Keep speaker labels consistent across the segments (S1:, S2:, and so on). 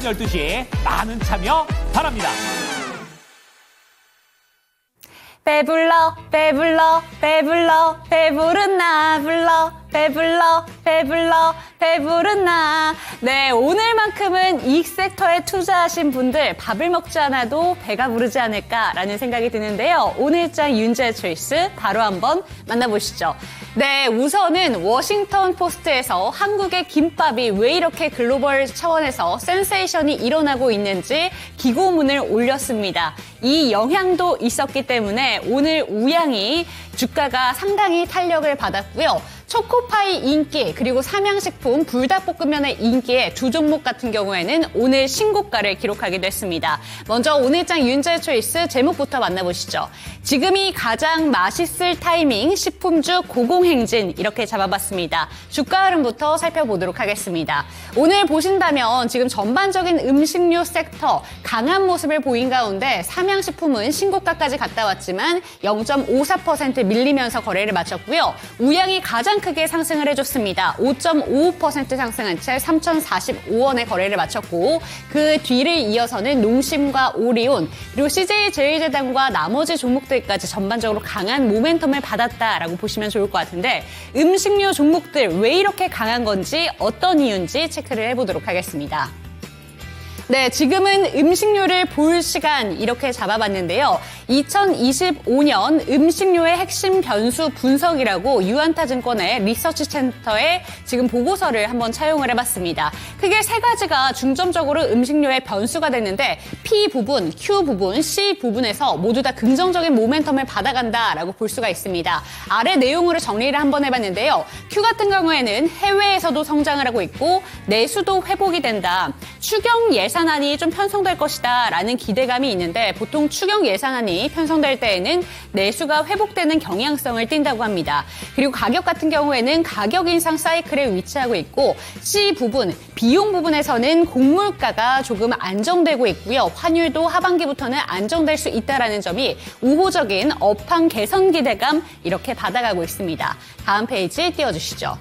S1: 12시 많은 참여 바랍니다.
S2: 배불러 배불러 배불러 배부른 나 불러 배불러 배불러 배부른 나. 네, 오늘만큼은 이익 섹터에 투자하신 분들 밥을 먹지 않아도 배가 부르지 않을까라는 생각이 드는데요. 오늘장 윤재 초이스 바로 한번 만나보시죠. 네, 우선은 워싱턴 포스트에서 한국의 김밥이 왜 이렇게 글로벌 차원에서 센세이션이 일어나고 있는지 기고문을 올렸습니다. 이 영향도 있었기 때문에 오늘 우양이 주가가 상당히 탄력을 받았고요. 초코파이 인기 그리고 삼양식품 불닭볶음면의 인기의 두 종목 같은 경우에는 오늘 신고가를 기록하기도 했습니다. 먼저 오늘장 윤재 초이스 제목부터 만나보시죠. 지금이 가장 맛있을 타이밍 식품주 고공행진 이렇게 잡아봤습니다. 주가 흐름부터 살펴보도록 하겠습니다. 오늘 보신다면 지금 전반적인 음식료 섹터 강한 모습을 보인 가운데 삼양식품은 신고가까지 갔다 왔지만 0.54% 밀리면서 거래를 마쳤고요. 우양이 가장 크게 상승을 해줬습니다. 5.55% 상승한 채 3,045원에 거래를 마쳤고 그 뒤를 이어서는 농심과 오리온 그리고 CJ제일제당과 나머지 종목들까지 전반적으로 강한 모멘텀을 받았다라고 보시면 좋을 것 같은데 음식료 종목들 왜 이렇게 강한 건지 어떤 이유인지 체크를 해보도록 하겠습니다. 네, 지금은 음식료를 볼 시간 이렇게 잡아봤는데요. 2025년 음식료의 핵심 변수 분석이라고 유안타증권의 리서치 센터에 지금 보고서를 한번 차용을 해봤습니다. 크게 세 가지가 중점적으로 음식료의 변수가 됐는데 P 부분, Q 부분, C 부분에서 모두 다 긍정적인 모멘텀을 받아간다라고 볼 수가 있습니다. 아래 내용으로 정리를 한번 해봤는데요. Q 같은 경우에는 해외에서도 성장을 하고 있고 내수도 회복이 된다. 추경 예산안이 좀 편성될 것이다 라는 기대감이 있는데 보통 추경 예산안이 편성될 때에는 내수가 회복되는 경향성을 띈다고 합니다. 그리고 가격 같은 경우에는 가격 인상 사이클에 위치하고 있고 C 부분, 비용 부분에서는 곡물가가 조금 안정되고 있고요. 환율도 하반기부터는 안정될 수 있다는 점이 우호적인 업황 개선 기대감 이렇게 받아가고 있습니다. 다음 페이지 띄워주시죠.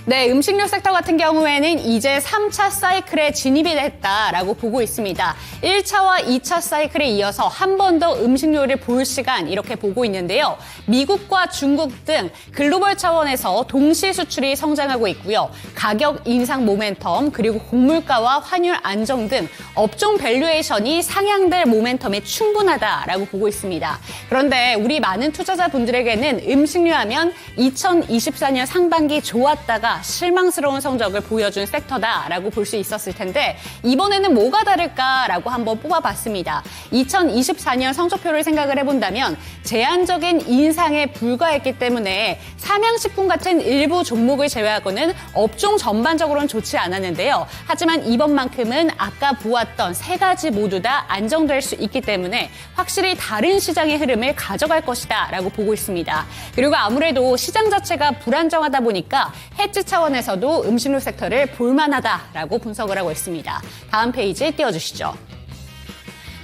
S2: 네, 음식료 섹터 같은 경우에는 이제 3차 사이클에 진입이 됐다라고 보고 있습니다. 1차와 2차 사이클에 이어서 한 번 더 음식료를 볼 시간 이렇게 보고 있는데요. 미국과 중국 등 글로벌 차원에서 동시 수출이 성장하고 있고요. 가격 인상 모멘텀 그리고 곡물가와 환율 안정 등 업종 밸류에이션이 상향될 모멘텀이 충분하다라고 보고 있습니다. 그런데 우리 많은 투자자분들에게는 음식료 하면 2024년 상반기 좋았다가 실망스러운 성적을 보여준 섹터다라고 볼 수 있었을 텐데 이번에는 뭐가 다를까라고 한번 뽑아봤습니다. 2024년 성적표를 생각을 해본다면 제한적인 인상에 불과했기 때문에 삼양식품 같은 일부 종목을 제외하고는 업종 전반적으로는 좋지 않았는데요. 하지만 이번만큼은 아까 보았던 세 가지 모두 다 안정될 수 있기 때문에 확실히 다른 시장의 흐름을 가져갈 것이다 라고 보고 있습니다. 그리고 아무래도 시장 자체가 불안정하다 보니까 해지 차원에서도 음식료 섹터를 볼만하다라고 분석을 하고 있습니다. 다음 페이지 띄워주시죠.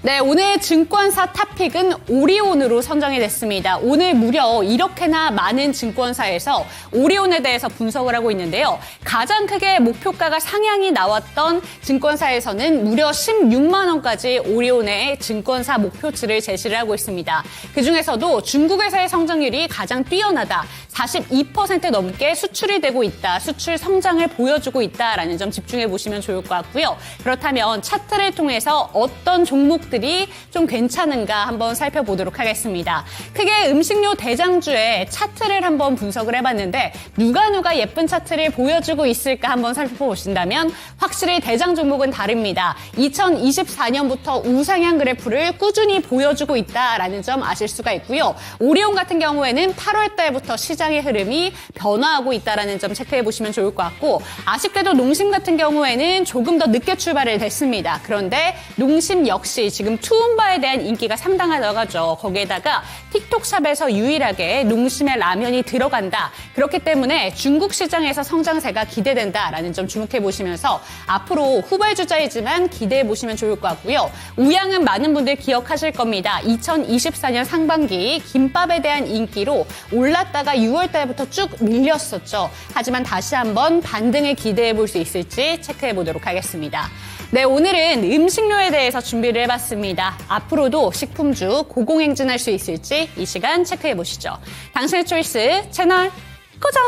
S2: 네, 오늘 증권사 탑픽은 오리온으로 선정이 됐습니다. 오늘 무려 이렇게나 많은 증권사에서 오리온에 대해서 분석을 하고 있는데요. 가장 크게 목표가가 상향이 나왔던 증권사에서는 무려 16만 원까지 오리온의 증권사 목표치를 제시를 하고 있습니다. 그중에서도 중국에서의 성장률이 가장 뛰어나다. 42% 넘게 수출이 되고 있다. 수출 성장을 보여주고 있다라는 점 집중해 보시면 좋을 것 같고요. 그렇다면 차트를 통해서 어떤 종목들이 좀 괜찮은가 한번 살펴보도록 하겠습니다. 크게 음식료 대장주의 차트를 한번 분석을 해봤는데 누가 예쁜 차트를 보여주고 있을까 한번 살펴보신다면 확실히 대장 종목은 다릅니다. 2024년부터 우상향 그래프를 꾸준히 보여주고 있다라는 점 아실 수가 있고요. 오리온 같은 경우에는 8월 달부터 시장의 흐름이 변화하고 있다는 점 체크해 보시면 좋을 것 같고 아쉽게도 농심 같은 경우에는 조금 더 늦게 출발을 했습니다. 그런데 농심 역시 지금 투움바에 대한 인기가 상당하다고 하죠. 거기에다가 틱톡샵에서 유일하게 농심의 라면이 들어간다. 그렇기 때문에 중국 시장에서 성장세가 기대된다라는 점 주목해 보시면서 앞으로 후발주자이지만 기대해 보시면 좋을 것 같고요. 우양은 많은 분들 기억하실 겁니다. 2024년 상반기 김밥에 대한 인기로 올랐다가 6월 달부터 쭉 밀렸었죠. 하지만 다시 한번 반등을 기대해 볼 수 있을지 체크해 보도록 하겠습니다. 네, 오늘은 음식료에 대해서 준비를 해봤습니다. 앞으로도 식품주 고공행진할 수 있을지 이 시간 체크해 보시죠. 당신의 초이스 채널 고정!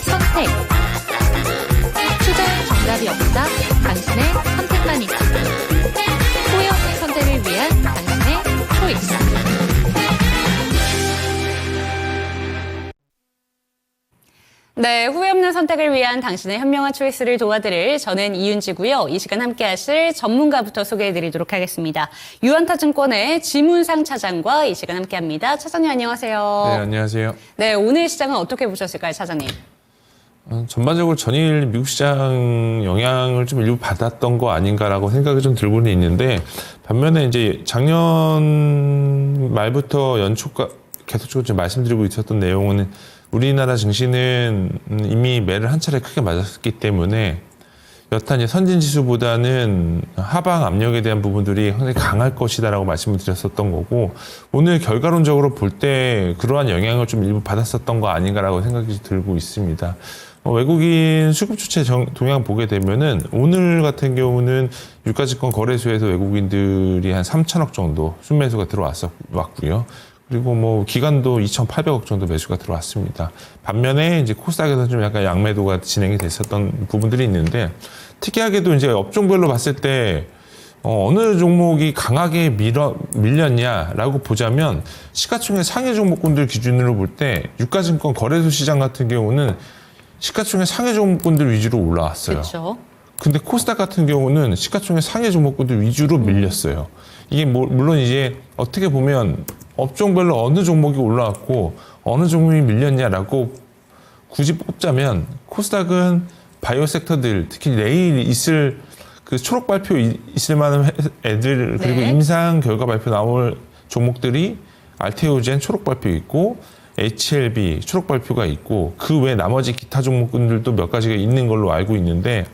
S3: 선택. 투자의 정답이 없다. 당신의 선택만 있다. 후회 없는 선택을 위한 당신의 초이스.
S2: 네, 후회 없는 선택을 위한 당신의 현명한 초이스를 도와드릴 저는 이윤지고요. 이 시간 함께 하실 전문가부터 소개해드리도록 하겠습니다. 유한타증권의 지문상 차장과 이 시간 함께합니다. 차장님 안녕하세요.
S4: 네, 안녕하세요.
S2: 네, 오늘 시장은 어떻게 보셨을까요, 차장님?
S4: 전반적으로 전일 미국 시장 영향을 좀 일부 받았던 거 아닌가라고 생각이 좀 들고는 있는데, 반면에 이제 작년 말부터 연초가 계속적으로 좀 말씀드리고 있었던 내용은 우리나라 증시는 이미 매를 한 차례 크게 맞았기 때문에 여타 이제 선진 지수보다는 하방 압력에 대한 부분들이 상당히 강할 것이다라고 말씀을 드렸었던 거고, 오늘 결과론적으로 볼 때 그러한 영향을 좀 일부 받았었던 거 아닌가라고 생각이 들고 있습니다. 외국인 수급 주체 동향 보게 되면은 오늘 같은 경우는 유가증권 거래소에서 외국인들이 한 3천억 정도 순매수가 왔고요. 그리고 뭐 기간도 2,800억 정도 매수가 들어왔습니다. 반면에 이제 코스닥에서 좀 약간 양매도가 진행이 됐었던 부분들이 있는데, 특이하게도 이제 업종별로 봤을 때 어느 종목이 강하게 밀렸냐라고 보자면, 시가총액 상위 종목군들 기준으로 볼 때 유가증권 거래소 시장 같은 경우는 시가총액 상위 종목군들 위주로 올라왔어요.
S2: 그렇죠.
S4: 근데 코스닥 같은 경우는 시가총액 상위 종목군들 위주로 밀렸어요. 이게 물론 이제 어떻게 보면 업종별로 어느 종목이 올라왔고 어느 종목이 밀렸냐라고 굳이 뽑자면, 코스닥은 바이오 섹터들, 특히 내일 있을 그 초록 발표 있을 만한 애들, 그리고
S2: 네.
S4: 임상 결과 발표 나올 종목들이 알테오젠 초록 발표 있고, HLB 초록 발표가 있고, 그 외 나머지 기타 종목들도 몇 가지가 있는 걸로 알고 있는데,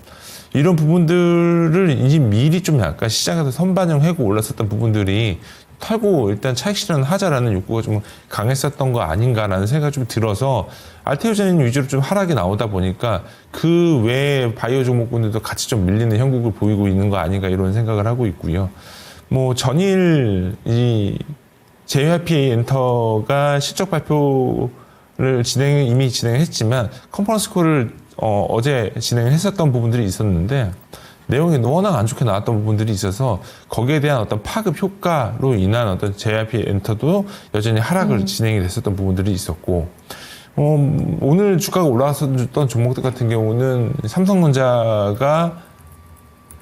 S4: 이런 부분들을 이제 미리 좀 약간 시장에서 선반영하고 올랐었던 부분들이 털고 일단 차익 실현하자라는 욕구가 좀 강했었던 거 아닌가라는 생각이 좀 들어서, 알테오젠 위주로 좀 하락이 나오다 보니까 그 외 바이오 종목군들도 같이 좀 밀리는 형국을 보이고 있는 거 아닌가, 이런 생각을 하고 있고요. 뭐 전일 이 JYP 엔터가 실적 발표를 이미 진행했지만 컨퍼런스 콜을 어제 진행했었던 부분들이 있었는데, 내용이 워낙 안 좋게 나왔던 부분들이 있어서 거기에 대한 어떤 파급 효과로 인한 어떤 JYP 엔터도 여전히 하락을 진행이 됐었던 부분들이 있었고, 오늘 주가가 올라왔었던 종목들 같은 경우는 삼성전자가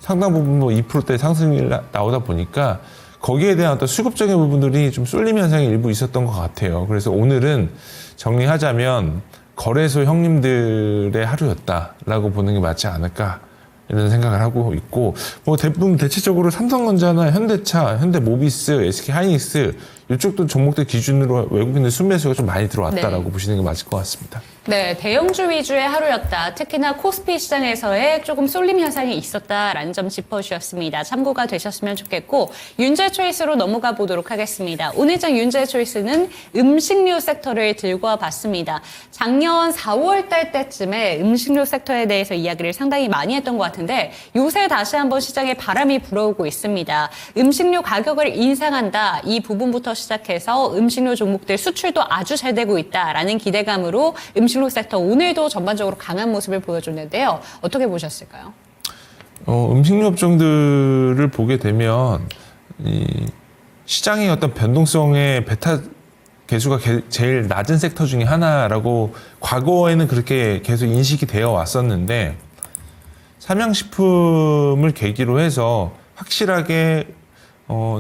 S4: 상당 부분 뭐 2%대 상승이 나오다 보니까 거기에 대한 어떤 수급적인 부분들이 좀 쏠림 현상이 일부 있었던 것 같아요. 그래서 오늘은 정리하자면 거래소 형님들의 하루였다라고 보는 게 맞지 않을까, 이런 생각을 하고 있고, 뭐 대부분 대체적으로 삼성전자나 현대차, 현대모비스, SK하이닉스 이쪽도 종목들 기준으로 외국인들 순매수가 좀 많이 들어왔다라고 보시는 게 맞을 것 같습니다.
S2: 네, 대형주 위주의 하루였다. 특히나 코스피 시장에서의 조금 쏠림 현상이 있었다라는 점 짚어주셨습니다. 참고가 되셨으면 좋겠고 윤재 초이스로 넘어가 보도록 하겠습니다. 오늘 장 윤재 초이스는 음식료 섹터를 들고 와봤습니다. 작년 4월 달 때쯤에 음식료 섹터에 대해서 이야기를 상당히 많이 했던 것 같은데 요새 다시 한번 시장에 바람이 불어오고 있습니다. 음식료 가격을 인상한다. 이 부분부터 시작해서 음식료 종목들 수출도 아주 잘 되고 있다라는 기대감으로 음식료 섹터 오늘도 전반적으로 강한 모습을 보여줬는데요. 어떻게 보셨을까요?
S4: 음식료 업종들을 보게 되면 이 시장의 어떤 변동성의 베타 개수가 제일 낮은 섹터 중에 하나라고 과거에는 그렇게 계속 인식이 되어 왔었는데 삼양식품을 계기로 해서 확실하게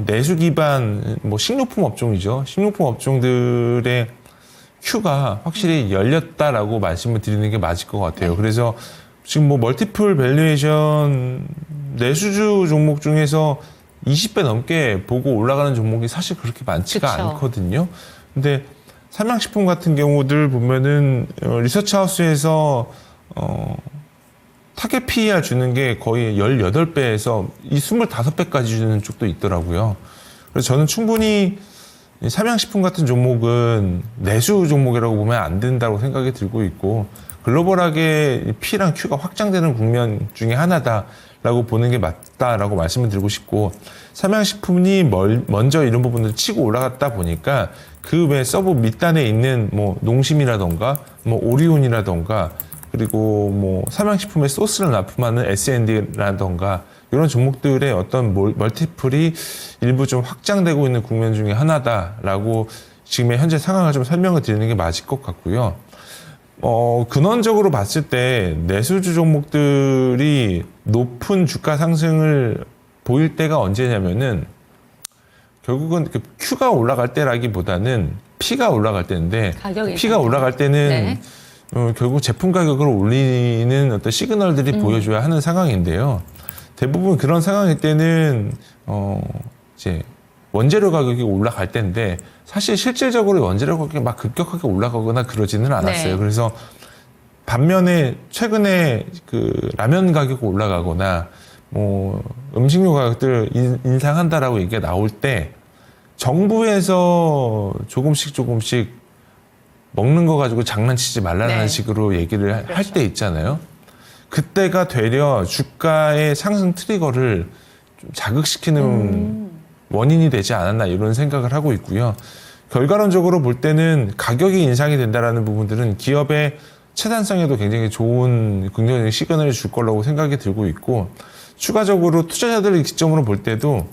S4: 내수 기반 식료품 업종이죠. 식료품 업종들의 큐가 확실히 열렸다라고 말씀을 드리는 게 맞을 것 같아요. 그래서 지금 멀티플 밸류에이션 내수주 종목 중에서 20배 넘게 보고 올라가는 종목이 사실 그렇게 많지가
S2: 그쵸.
S4: 않거든요. 근데 삼양식품 같은 경우들 보면은 리서치하우스에서 타겟 PER 주는 게 거의 18배에서 이 25배까지 주는 쪽도 있더라고요. 그래서 저는 충분히 삼양식품 같은 종목은 내수 종목이라고 보면 안 된다고 생각이 들고 있고 글로벌하게 P랑 Q가 확장되는 국면 중에 하나다라고 보는 게 맞다라고 말씀을 드리고 싶고 삼양식품이 먼저 이런 부분을 치고 올라갔다 보니까 그 외 서브 밑단에 있는 농심이라던가 오리온이라던가 그리고 삼양식품의 소스를 납품하는 S&D라던가 이런 종목들의 어떤 멀티플이 일부 좀 확장되고 있는 국면 중에 하나다라고 지금의 현재 상황을 좀 설명을 드리는 게 맞을 것 같고요. 근원적으로 봤을 때 내수주 종목들이 높은 주가 상승을 보일 때가 언제냐면은 결국은 Q가 올라갈 때라기보다는 P가 올라갈 때인데 P가 올라갈 때는
S2: 네.
S4: 결국 제품 가격을 올리는 어떤 시그널들이 보여줘야 하는 상황인데요. 대부분 그런 상황일 때는 이제 원재료 가격이 올라갈 때인데 사실 실질적으로 원재료 가격이 막 급격하게 올라가거나 그러지는 않았어요.
S2: 네.
S4: 그래서 반면에 최근에 그 라면 가격이 올라가거나 음식료 가격들 인상한다라고 얘기가 나올 때 정부에서 조금씩 먹는 거 가지고 장난치지 말라는
S2: 네.
S4: 식으로 얘기를 할
S2: 그렇죠.
S4: 때 있잖아요. 그때가 되려 주가의 상승 트리거를 좀 자극시키는 원인이 되지 않았나 이런 생각을 하고 있고요. 결과론적으로 볼 때는 가격이 인상이 된다라는 부분들은 기업의 채단성에도 굉장히 좋은 긍정적인 시그널을 줄 거라고 생각이 들고 있고 추가적으로 투자자들의 기점으로 볼 때도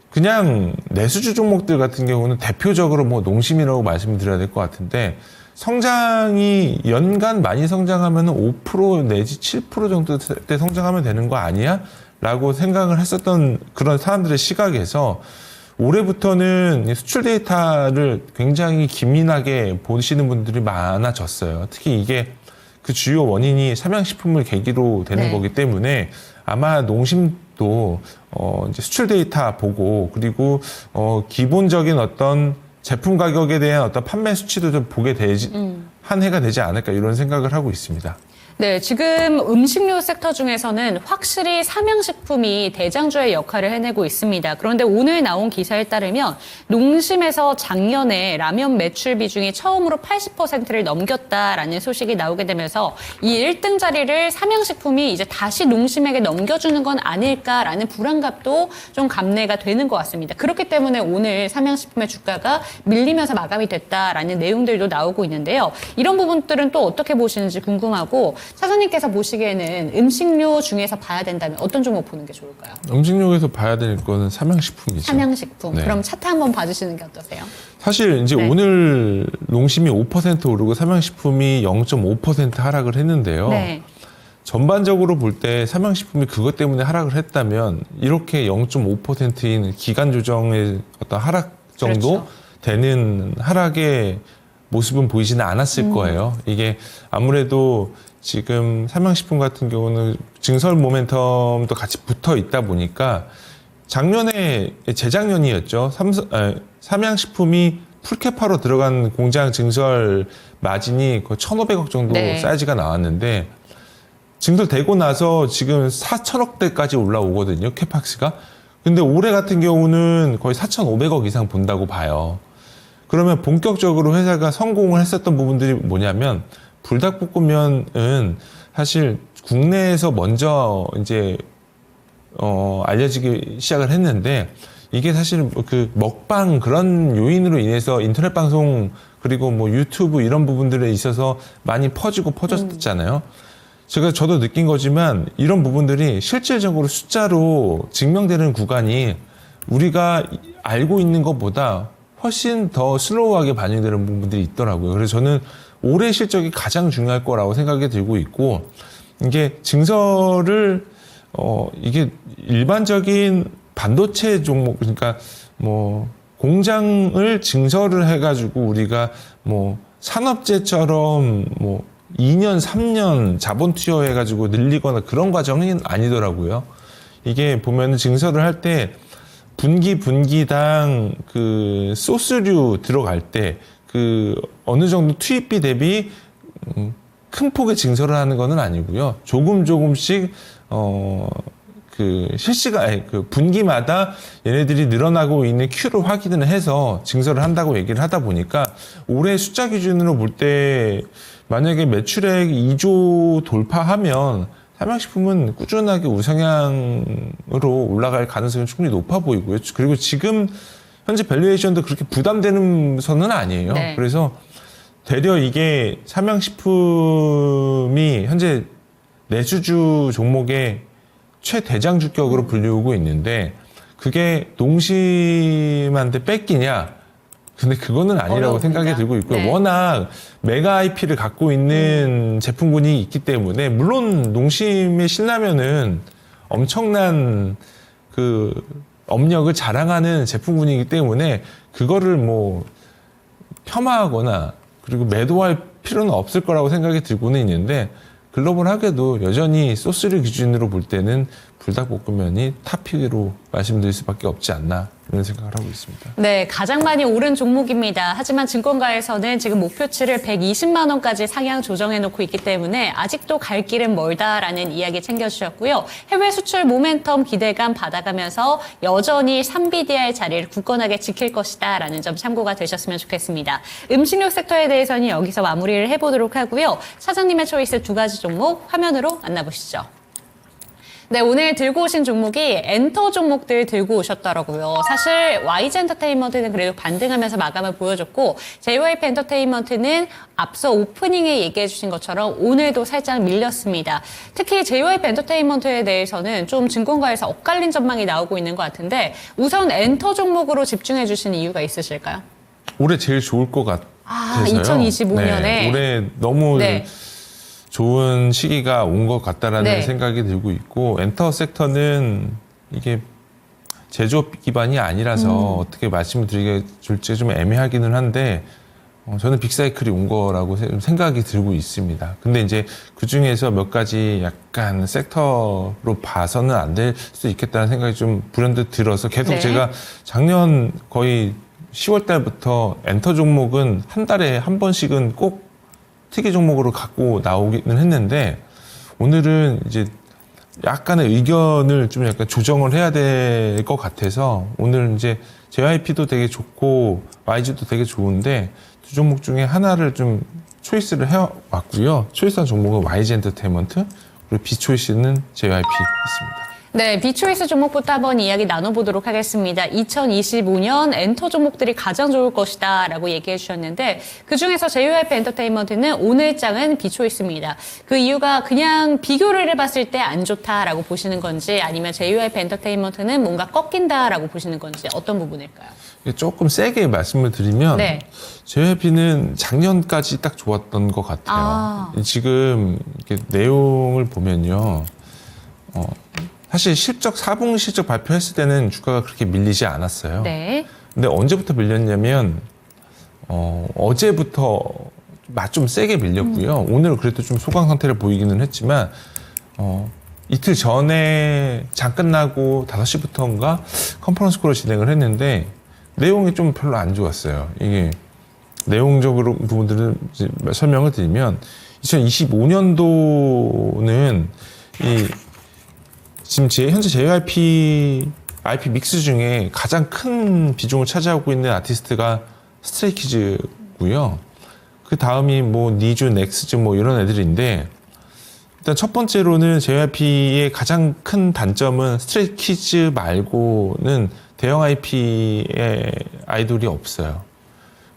S4: 그냥 내수주 종목들 같은 경우는 대표적으로 농심이라고 말씀을 드려야 될 것 같은데 성장이 연간 많이 성장하면 5% 내지 7% 정도 때 성장하면 되는 거 아니야? 라고 생각을 했었던 그런 사람들의 시각에서 올해부터는 수출 데이터를 굉장히 기민하게 보시는 분들이 많아졌어요. 특히 이게 그 주요 원인이 삼양식품을 계기로 되는
S2: 네.
S4: 거기 때문에 아마 농심도 이제 수출 데이터 보고 그리고 기본적인 어떤 제품 가격에 대한 어떤 판매 수치도 좀 보게 되지 한 해가 되지 않을까 이런 생각을 하고 있습니다.
S2: 네, 지금 음식료 섹터 중에서는 확실히 삼양식품이 대장주의 역할을 해내고 있습니다. 그런데 오늘 나온 기사에 따르면 농심에서 작년에 라면 매출 비중이 처음으로 80%를 넘겼다라는 소식이 나오게 되면서 이 1등 자리를 삼양식품이 이제 다시 농심에게 넘겨주는 건 아닐까라는 불안감도 좀 감내가 되는 것 같습니다. 그렇기 때문에 오늘 삼양식품의 주가가 밀리면서 마감이 됐다라는 내용들도 나오고 있는데요. 이런 부분들은 또 어떻게 보시는지 궁금하고 차장님께서 보시기에는 음식료 중에서 봐야 된다면 어떤 종목 보는 게 좋을까요?
S4: 음식료에서 봐야 될 거는 삼양식품이죠.
S2: 삼양식품.
S4: 네.
S2: 그럼 차트 한번 봐주시는 게 어떠세요?
S4: 사실 이제
S2: 네.
S4: 오늘 농심이 5% 오르고 삼양식품이 0.5% 하락을 했는데요.
S2: 네.
S4: 전반적으로 볼 때 삼양식품이 그것 때문에 하락을 했다면 이렇게 0.5%인 기간 조정의 어떤 하락 정도
S2: 그렇죠.
S4: 되는 하락의 모습은 보이지는 않았을 거예요. 이게 아무래도 지금 삼양식품 같은 경우는 증설 모멘텀도 같이 붙어 있다 보니까 작년에 재작년이었죠. 삼양식품이 풀캐파로 들어간 공장 증설 마진이 거의 1,500억 정도
S2: 네.
S4: 사이즈가 나왔는데 증설되고 나서 지금 4천억대까지 올라오거든요. 캐팍스가. 근데 올해 같은 경우는 거의 4,500억 이상 본다고 봐요. 그러면 본격적으로 회사가 성공을 했었던 부분들이 뭐냐면 불닭볶음면은 사실 국내에서 먼저 이제 알려지기 시작을 했는데 이게 사실 그 먹방 그런 요인으로 인해서 인터넷 방송 그리고 뭐 유튜브 이런 부분들에 있어서 많이 퍼지고 퍼졌잖아요. 저도 느낀 거지만 이런 부분들이 실질적으로 숫자로 증명되는 구간이 우리가 알고 있는 것보다 훨씬 더 슬로우하게 반영되는 부분들이 있더라고요. 그래서 저는 올해 실적이 가장 중요할 거라고 생각이 들고 있고 이게 증설을 이게 일반적인 반도체 종목 그러니까 뭐 공장을 증설을 해가지고 우리가 뭐 산업재처럼 뭐 2년, 3년 자본 투여해가지고 늘리거나 그런 과정은 아니더라고요. 이게 보면은 증설을 할 때 분기당 그 소스류 들어갈 때 그 어느 정도 투입비 대비 큰 폭의 증설을 하는 거는 아니고요. 조금씩 그 그 분기마다 얘네들이 늘어나고 있는 Q를 확인을 해서 증설을 한다고 얘기를 하다 보니까 올해 숫자 기준으로 볼 때 만약에 매출액 2조 돌파하면 삼양식품은 꾸준하게 우상향으로 올라갈 가능성이 충분히 높아 보이고요. 그리고 지금 현재 밸류에이션도 그렇게 부담되는 선은 아니에요.
S2: 네.
S4: 그래서 되려 이게 삼양식품이 현재 내수주 종목의 최대장주격으로 불리우고 있는데 그게 농심한테 뺏기냐? 근데 그거는 아니라고
S2: 어려웁니다.
S4: 생각이 들고 있고요.
S2: 네.
S4: 워낙 메가 IP를 갖고 있는 제품군이 있기 때문에 물론 농심의 신라면은 엄청난 그 업력을 자랑하는 제품군이기 때문에 그거를 뭐 폄하하거나 그리고 매도할 필요는 없을 거라고 생각이 들고는 있는데 글로벌하게도 여전히 소스를 기준으로 볼 때는 불닭볶음면이 탑픽으로 말씀드릴 수밖에 없지 않나 이런 생각을 하고 있습니다.
S2: 네, 가장 많이 오른 종목입니다. 하지만 증권가에서는 지금 목표치를 120만 원까지 상향 조정해놓고 있기 때문에 아직도 갈 길은 멀다라는 이야기 챙겨주셨고요. 해외 수출 모멘텀 기대감 받아가면서 여전히 3BDR 자리를 굳건하게 지킬 것이다라는 점 참고가 되셨으면 좋겠습니다. 음식료 섹터에 대해서는 여기서 마무리를 해보도록 하고요. 사장님의 초이스 2가지 종목 화면으로 만나보시죠. 네, 오늘 들고 오신 종목이 엔터 종목들 들고 오셨더라고요. 사실 YG 엔터테인먼트는 그래도 반등하면서 마감을 보여줬고 JYP 엔터테인먼트는 앞서 오프닝에 얘기해 주신 것처럼 오늘도 살짝 밀렸습니다. 특히 JYP 엔터테인먼트에 대해서는 좀 증권가에서 엇갈린 전망이 나오고 있는 것 같은데 우선 엔터 종목으로 집중해 주신 이유가 있으실까요?
S4: 올해 제일 좋을 것 같아서요.
S2: 2025년에.
S4: 네, 올해 너무
S2: 네.
S4: 좋은 시기가 온 것 같다라는
S2: 네.
S4: 생각이 들고 있고 엔터 섹터는 이게 제조업 기반이 아니라서 어떻게 말씀을 드릴지 좀 애매하기는 한데 저는 빅사이클이 온 거라고 생각이 들고 있습니다. 근데 이제 그 중에서 몇 가지 약간 섹터로 봐서는 안 될 수도 있겠다는 생각이 좀 불현듯 들어서 계속
S2: 네.
S4: 제가 작년 거의 10월 달부터 엔터 종목은 한 달에 한 번씩은 꼭 특이 종목으로 갖고 나오기는 했는데 오늘은 이제 약간의 의견을 좀 약간 조정을 해야 될 것 같아서 오늘 이제 JYP도 되게 좋고 YG도 되게 좋은데 두 종목 중에 하나를 좀 초이스를 해왔고요. 초이스한 종목은 YG 엔터테인먼트 그리고 비초이스는 JYP 있습니다.
S2: 네, 비초이스 종목부터 한번 이야기 나눠보도록 하겠습니다. 2025년 엔터 종목들이 가장 좋을 것이다 라고 얘기해 주셨는데 그중에서 JYP 엔터테인먼트는 오늘장은 비초이스입니다. 그 이유가 그냥 비교를 해봤을 때 안 좋다라고 보시는 건지 아니면 JYP 엔터테인먼트는 뭔가 꺾인다라고 보시는 건지 어떤 부분일까요?
S4: 조금 세게 말씀을 드리면
S2: 네.
S4: JYP는 작년까지 딱 좋았던 것 같아요. 지금 이렇게 내용을 보면요. 사실 실적 4분기 실적 발표했을 때는 주가가 그렇게 밀리지 않았어요.
S2: 네.
S4: 근데 언제부터 밀렸냐면 어제부터 좀 세게 밀렸고요. 오늘 그래도 좀 소강 상태를 보이기는 했지만 이틀 전에 장 끝나고 5시부터인가 컨퍼런스 콜을 진행을 했는데 내용이 좀 별로 안 좋았어요. 이게 내용적으로 부분들을 이제 설명을 드리면 2025년도는 지금 현재 JYP IP 믹스 중에 가장 큰 비중을 차지하고 있는 아티스트가 스트레이키즈고요. 그 다음이 뭐 니주, 넥스즈 뭐 이런 애들인데 일단 첫 번째로는 JYP의 가장 큰 단점은 스트레이키즈 말고는 대형 IP의 아이돌이 없어요.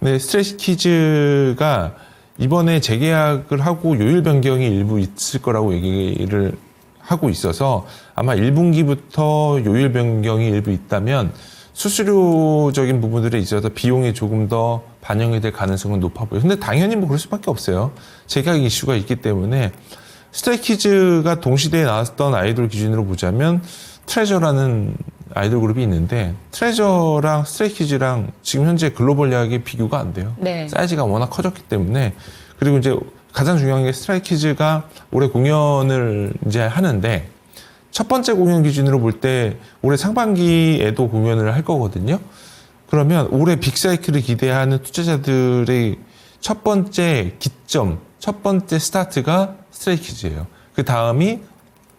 S4: 근데 스트레이키즈가 이번에 재계약을 하고 요일 변경이 일부 있을 거라고 얘기를 하고 있어서 아마 1분기부터 요일 변경이 일부 있다면 수수료적인 부분들에 있어서 비용이 조금 더 반영이 될 가능성은 높아 보여요. 근데 당연히 뭐 그럴 수밖에 없어요. 재계약 이슈가 있기 때문에 스트레이키즈가 동시대에 나왔던 아이돌 기준으로 보자면 트레저라는 아이돌 그룹이 있는데 트레저랑 스트레이키즈랑 지금 현재 글로벌 야학의 비교가 안 돼요.
S2: 네.
S4: 사이즈가 워낙 커졌기 때문에 그리고 이제 가장 중요한 게 스트레이키즈가 올해 공연을 이제 하는데 첫 번째 공연 기준으로 볼 때 올해 상반기에도 공연을 할 거거든요. 그러면 올해 빅사이클을 기대하는 투자자들의 첫 번째 기점, 첫 번째 스타트가 스트레이키즈예요. 그 다음이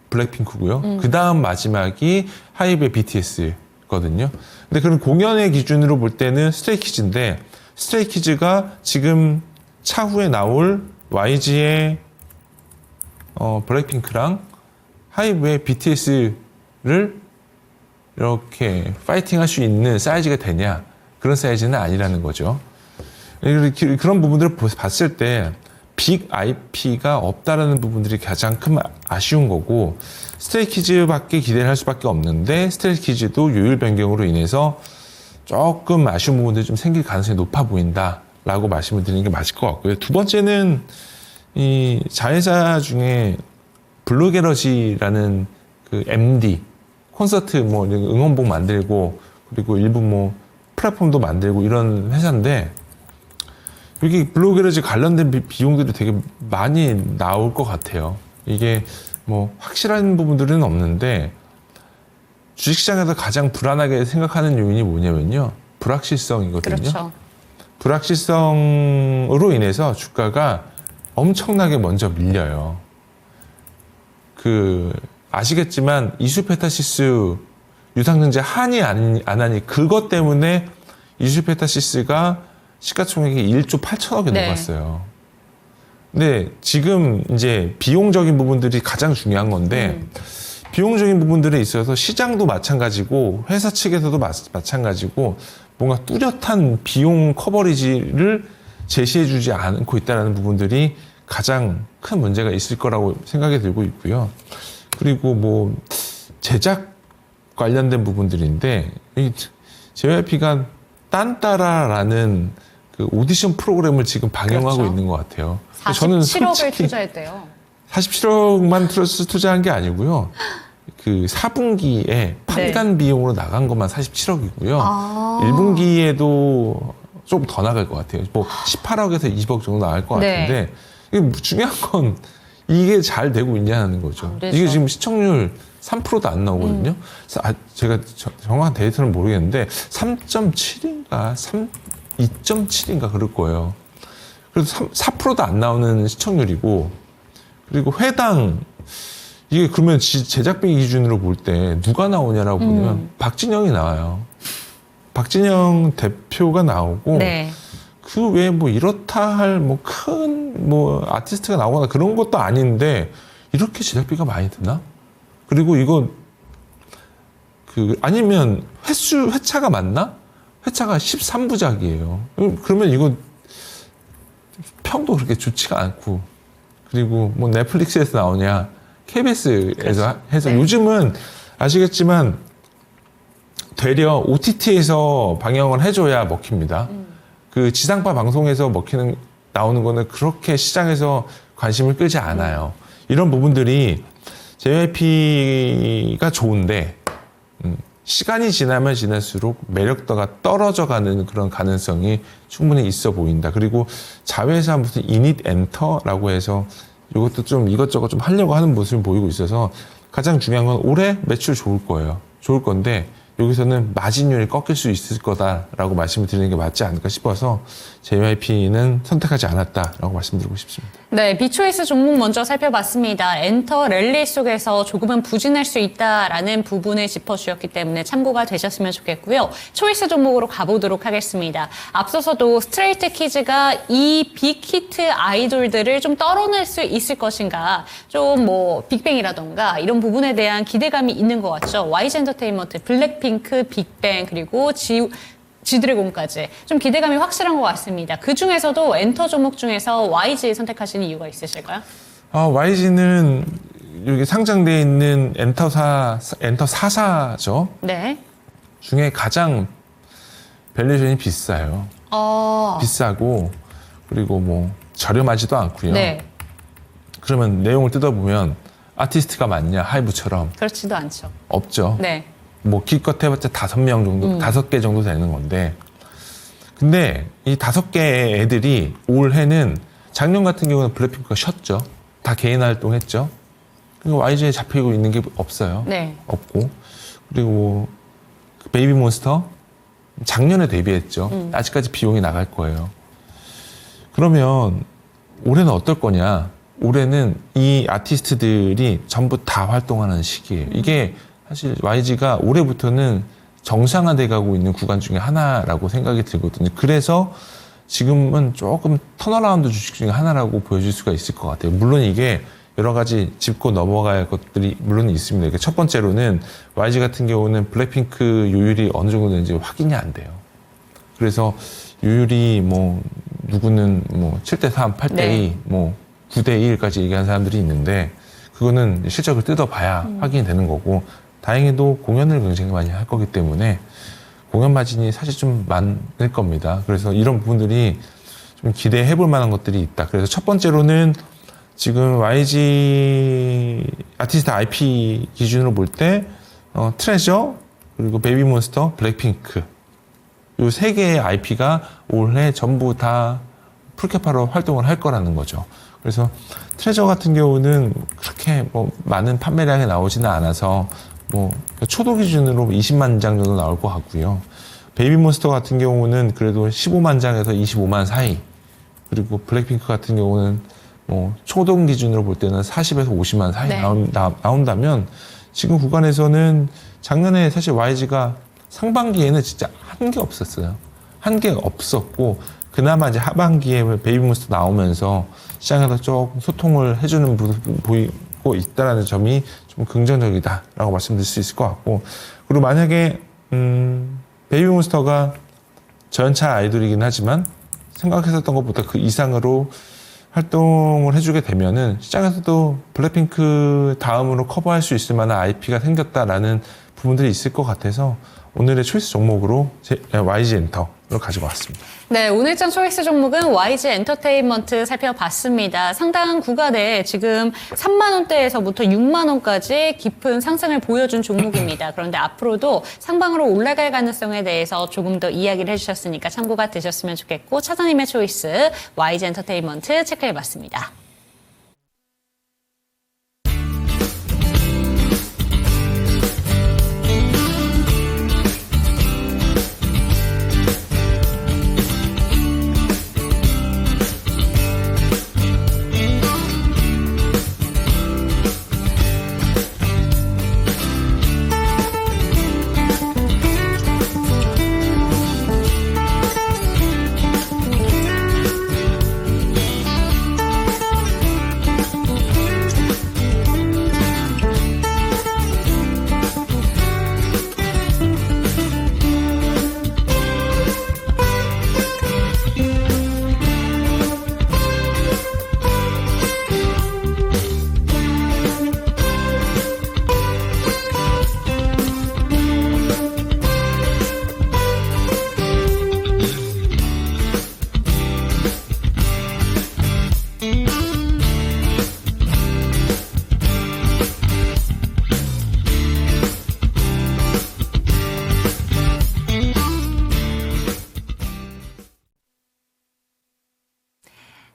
S4: 블랙핑크고요. 그 다음 마지막이 하이브의 BTS거든요. 근데 그런 공연의 기준으로 볼 때는 스트레이키즈인데 스트레이키즈가 지금 차후에 나올 YG의 블랙핑크랑 하이브의 BTS를 이렇게 파이팅 할 수 있는 사이즈가 되냐 그런 사이즈는 아니라는 거죠. 그런 부분들을 봤을 때 빅 IP가 없다라는 부분들이 가장 큰 아쉬운 거고 스트레이키즈밖에 기대를 할 수밖에 없는데 스트레이키즈도 요일 변경으로 인해서 조금 아쉬운 부분들이 좀 생길 가능성이 높아 보인다라고 말씀을 드리는 게 맞을 것 같고요. 두 번째는 이 자회사 중에 블루게러지라는 그 MD 콘서트 뭐 응원복 만들고 그리고 일부 뭐 플랫폼도 만들고 이런 회사인데 여기 블루게러지 관련된 비용들이 되게 많이 나올 것 같아요. 이게 뭐 확실한 부분들은 없는데 주식시장에서 가장 불안하게 생각하는 요인이 뭐냐면요. 불확실성이거든요.
S2: 그렇죠.
S4: 불확실성으로 인해서 주가가 엄청나게 먼저 밀려요. 아시겠지만 이수페타시스 유상증자 하니 안 하니 그것 때문에 이수페타시스가 시가총액이 1조 8천억에
S2: 네.
S4: 넘었어요. 근데 지금 이제 비용적인 부분들이 가장 중요한 건데 비용적인 부분들에 있어서 시장도 마찬가지고 회사 측에서도 마찬가지고 뭔가 뚜렷한 비용 커버리지를 제시해주지 않고 있다는 부분들이 가장 큰 문제가 있을 거라고 생각이 들고 있고요. 그리고 뭐 제작 관련된 부분들인데 이 JYP가 딴따라라는 그 오디션 프로그램을 지금 방영하고
S2: 그렇죠.
S4: 있는 것 같아요.
S2: 47억을 투자했대요.
S4: 47억만 투자한 게 아니고요. 그 4분기에 판관 비용으로 나간 것만 47억이고요.
S2: 아.
S4: 1분기에도 좀 더 나갈 것 같아요. 뭐 18억에서 20억 정도 나갈 것
S2: 네.
S4: 같은데 이게 중요한 건 이게 잘 되고 있냐는 거죠.
S2: 아무래도.
S4: 이게 지금 시청률 3%도 안 나오거든요. 제가 정확한 데이터는 모르겠는데 3.7인가 2.7인가 그럴 거예요. 그래서 4%도 안 나오는 시청률이고 그리고 회당 이게 그러면 제작비 기준으로 볼 때 누가 나오냐라고 보면 박진영이 나와요. 박진영 대표가 나오고
S2: 네.
S4: 그 외에 뭐 이렇다 할 뭐 큰 뭐 아티스트가 나오거나 그런 것도 아닌데 이렇게 제작비가 많이 드나? 그리고 이거 아니면 회차가 맞나? 회차가 13부작이에요. 그러면 이거 평도 그렇게 좋지가 않고 그리고 뭐 넷플릭스에서 나오냐 KBS에서
S2: 그렇죠.
S4: 해서
S2: 네.
S4: 요즘은 아시겠지만 되려 OTT에서 방영을 해줘야 먹힙니다. 그 지상파 방송에서 나오는 거는 그렇게 시장에서 관심을 끌지 않아요. 이런 부분들이 JYP가 좋은데 시간이 지나면 지날수록 매력도가 떨어져가는 그런 가능성이 충분히 있어 보인다. 그리고 자회사 무슨 이닛 엔터라고 해서 이것도 좀 이것저것 좀 하려고 하는 모습을 보이고 있어서 가장 중요한 건 올해 매출 좋을 거예요. 좋을 건데 여기서는 마진율이 꺾일 수 있을 거다라고 말씀을 드리는 게 맞지 않을까 싶어서 JYP는 선택하지 않았다라고 말씀드리고 싶습니다.
S2: 네, 비초이스 종목 먼저 살펴봤습니다. 엔터 랠리 속에서 조금은 부진할 수 있다라는 부분을 짚어주셨기 때문에 참고가 되셨으면 좋겠고요. 초이스 종목으로 가보도록 하겠습니다. 앞서서도 스트레이트 키즈가 이 빅히트 아이돌들을 좀 떨어낼 수 있을 것인가, 좀 뭐 빅뱅이라던가 이런 부분에 대한 기대감이 있는 것 같죠. YG 엔터테인먼트, 블랙핑크, 빅뱅 그리고 G드래곤까지 좀 기대감이 확실한 것 같습니다. 그 중에서도 엔터 종목 중에서 YG 선택하시는 이유가 있으실까요?
S4: YG는 여기 상장되어 있는 엔터 4사죠.
S2: 네.
S4: 중에 가장 밸류에이션이 비싸요. 비싸고 그리고 뭐 저렴하지도 않고요.
S2: 네.
S4: 그러면 내용을 뜯어보면 아티스트가 많냐 하이브처럼
S2: 그렇지도 않죠.
S4: 없죠.
S2: 네.
S4: 뭐 기껏 해봤자 5명 정도, 5개 정도 되는 건데, 근데 이 5개 애들이 올해는 작년 같은 경우는 블랙핑크가 쉬었죠. 다 개인 활동했죠. 그리고 YG에 잡히고 있는 게 없어요.
S2: 네.
S4: 없고, 그리고 베이비몬스터 작년에 데뷔했죠. 아직까지 비용이 나갈 거예요. 그러면 올해는 어떨 거냐? 올해는 이 아티스트들이 전부 다 활동하는 시기예요. 이게 사실 YG가 올해부터는 정상화돼 가고 있는 구간 중에 하나라고 생각이 들거든요. 그래서 지금은 조금 턴어라운드 주식 중에 하나라고 보여질 수가 있을 것 같아요. 물론 이게 여러 가지 짚고 넘어가야 할 것들이 물론 있습니다. 그러니까 첫 번째로는 YG 같은 경우는 블랙핑크 요율이 어느 정도 되는지 확인이 안 돼요. 그래서 요율이 뭐 누구는 뭐 7대3, 8대2,
S2: 네.
S4: 뭐 9대1까지 얘기하는 사람들이 있는데 그거는 실적을 뜯어봐야 확인이 되는 거고 다행히도 공연을 굉장히 많이 할 거기 때문에 공연 마진이 사실 좀 많을 겁니다. 그래서 이런 부분들이 좀 기대해 볼 만한 것들이 있다. 그래서 첫 번째로는 지금 YG 아티스트 IP 기준으로 볼 때 트레저 그리고 베이비몬스터, 블랙핑크 이 세 개의 IP가 올해 전부 다 풀캐파로 활동을 할 거라는 거죠. 그래서 트레저 같은 경우는 그렇게 뭐 많은 판매량이 나오지는 않아서 뭐 초도 기준으로 20만 장 정도 나올 것 같고요. 베이비몬스터 같은 경우는 그래도 15만 장에서 25만 사이, 그리고 블랙핑크 같은 경우는 뭐 초동 기준으로 볼 때는 40에서 50만 사이
S2: 네.
S4: 나온다면 지금 구간에서는 작년에 사실 YG가 상반기에는 진짜 한 게 없었어요. 한 게 없었고 그나마 이제 하반기에 베이비몬스터 나오면서 시장에서 조금 소통을 해주는 모습 보이고 있다는 점이 좀 긍정적이다라고 말씀드릴 수 있을 것 같고, 그리고 만약에 베이비몬스터가 저연차 아이돌이긴 하지만 생각했었던 것보다 그 이상으로 활동을 해주게 되면은 시장에서도 블랙핑크 다음으로 커버할 수 있을 만한 IP가 생겼다라는 부분들이 있을 것 같아서 오늘의 초이스 종목으로 YG 엔터를 가지고 왔습니다.
S2: 네, 오늘장 초이스 종목은 YG 엔터테인먼트 살펴봤습니다. 상당한 구간에 지금 3만 원대에서부터 6만 원까지 깊은 상승을 보여준 종목입니다. 그런데 앞으로도 상방으로 올라갈 가능성에 대해서 조금 더 이야기를 해주셨으니까 참고가 되셨으면 좋겠고, 차장님의 초이스 YG 엔터테인먼트 체크해봤습니다.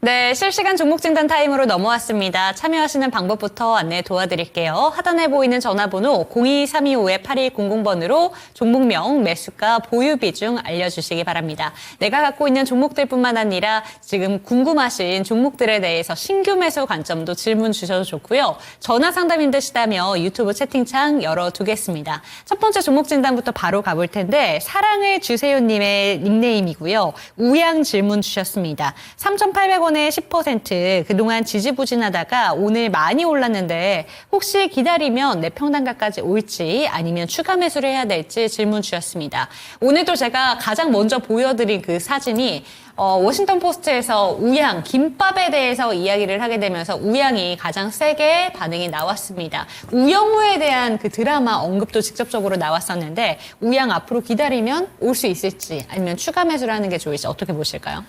S2: 네, 실시간 종목 진단 타임으로 넘어왔습니다. 참여하시는 방법부터 안내 도와드릴게요. 하단에 보이는 전화번호 02-325-8100번으로 종목명, 매수가, 보유 비중 알려주시기 바랍니다. 내가 갖고 있는 종목들뿐만 아니라 지금 궁금하신 종목들에 대해서 신규 매수 관점도 질문 주셔도 좋고요. 전화 상담 힘드시다며 유튜브 채팅창 열어두겠습니다. 첫 번째 종목 진단부터 바로 가볼 텐데 사랑을 주세요님의 닉네임이고요. 우양 질문 주셨습니다. 3,800원에 10% 그동안 지지부진하다가 오늘 많이 올랐는데 혹시 기다리면 내 평단가까지 올지 아니면 추가 매수를 해야 될지 질문 주셨습니다. 오늘도 제가 가장 먼저 보여드린 그 사진이 워싱턴 포스트에서 우양, 김밥에 대해서 이야기를 하게 되면서 우양이 가장 세게 반응이 나왔습니다. 우영우에 대한 그 드라마 언급도 직접적으로 나왔었는데 우양 앞으로 기다리면 올 수 있을지 아니면 추가 매수를 하는 게 좋을지 어떻게 보실까요?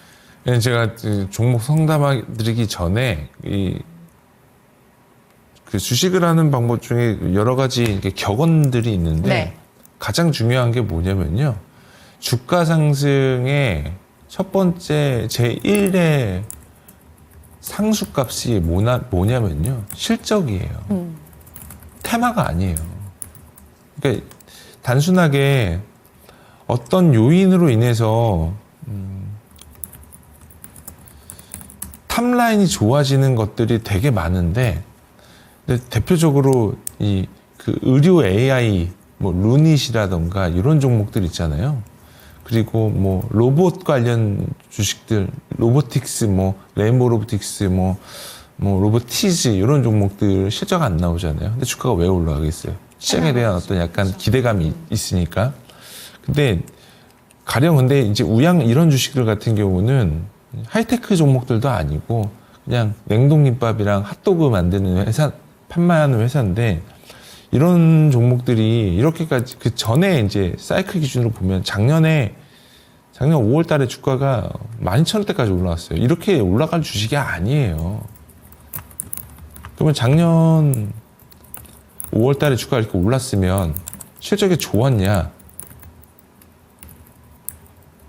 S4: 네, 제가 종목 상담드리기 전에 그 주식을 하는 방법 중에 여러 가지 이렇게 격언들이 있는데
S2: 네.
S4: 가장 중요한 게 뭐냐면요. 주가 상승의 첫 번째 제1의 상수값이 뭐냐면요. 실적이에요. 테마가 아니에요. 그러니까 단순하게 어떤 요인으로 인해서 탑라인이 좋아지는 것들이 되게 많은데, 근데 대표적으로 그 의료 AI, 뭐 루닛이라던가 이런 종목들 있잖아요. 그리고 뭐 로봇 관련 주식들, 로보틱스, 뭐 레인보우 로보틱스, 뭐 로보티즈 이런 종목들 실적 안 나오잖아요. 근데 주가가 왜 올라가겠어요? 시장에 대한 어떤 약간 기대감이 있으니까. 근데 가령 근데 이제 우양 이런 주식들 같은 경우는 하이테크 종목들도 아니고 그냥 냉동김밥이랑 핫도그 만드는 회사, 판매하는 회사인데 이런 종목들이 이렇게까지 그 전에 이제 사이클 기준으로 보면 작년 5월 달에 주가가 12,000원대까지 올라왔어요. 이렇게 올라갈 주식이 아니에요. 그러면 작년 5월 달에 주가가 이렇게 올랐으면 실적이 좋았냐?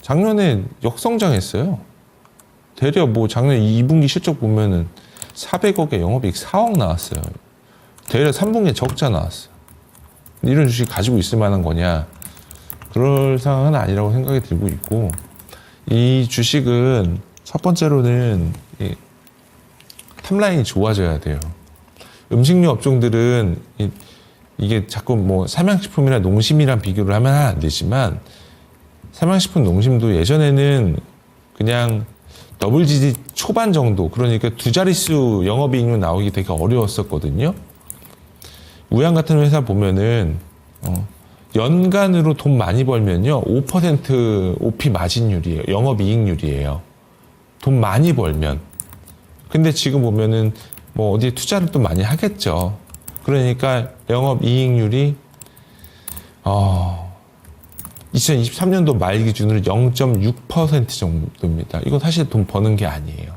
S4: 작년에 역성장했어요. 대략 뭐 작년 2분기 실적 보면은 400억에 영업이익 4억 나왔어요. 대략 3분기에 적자 나왔어요. 이런 주식 가지고 있을 만한 거냐? 그럴 상황은 아니라고 생각이 들고 있고, 이 주식은 첫 번째로는 탑라인이 좋아져야 돼요. 음식료 업종들은 이게 자꾸 뭐 삼양식품이나 농심이랑 비교를 하면 안 되지만, 삼양식품 농심도 예전에는 그냥 더블 디짓 초반 정도, 그러니까 두 자릿수 영업이익률 나오기 되게 어려웠었거든요. 우양 같은 회사 보면은 연간으로 돈 많이 벌면요 5% OP 마진율이에요. 영업이익률이에요. 돈 많이 벌면. 근데 지금 보면은 뭐 어디에 투자를 또 많이 하겠죠. 그러니까 영업이익률이 2023년도 말 기준으로 0.6% 정도입니다. 이건 사실 돈 버는 게 아니에요.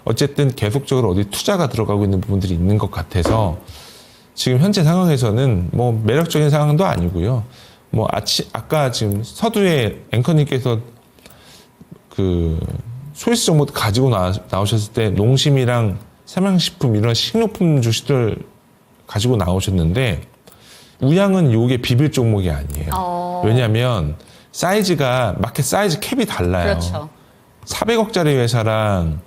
S4: 어쨌든 계속적으로 어디 투자가 들어가고 있는 부분들이 있는 것 같아서 지금 현재 상황에서는 뭐 매력적인 상황도 아니고요. 뭐 아까 지금 서두에 앵커님께서 그 소비스 정보 가지고 나오셨을 때 농심이랑 삼양식품 이런 식료품 주식들 가지고 나오셨는데 우양은 요게 비빌 종목이 아니에요. 왜냐하면 사이즈가 마켓 사이즈 캡이 달라요.
S2: 그렇죠.
S4: 400억짜리 회사랑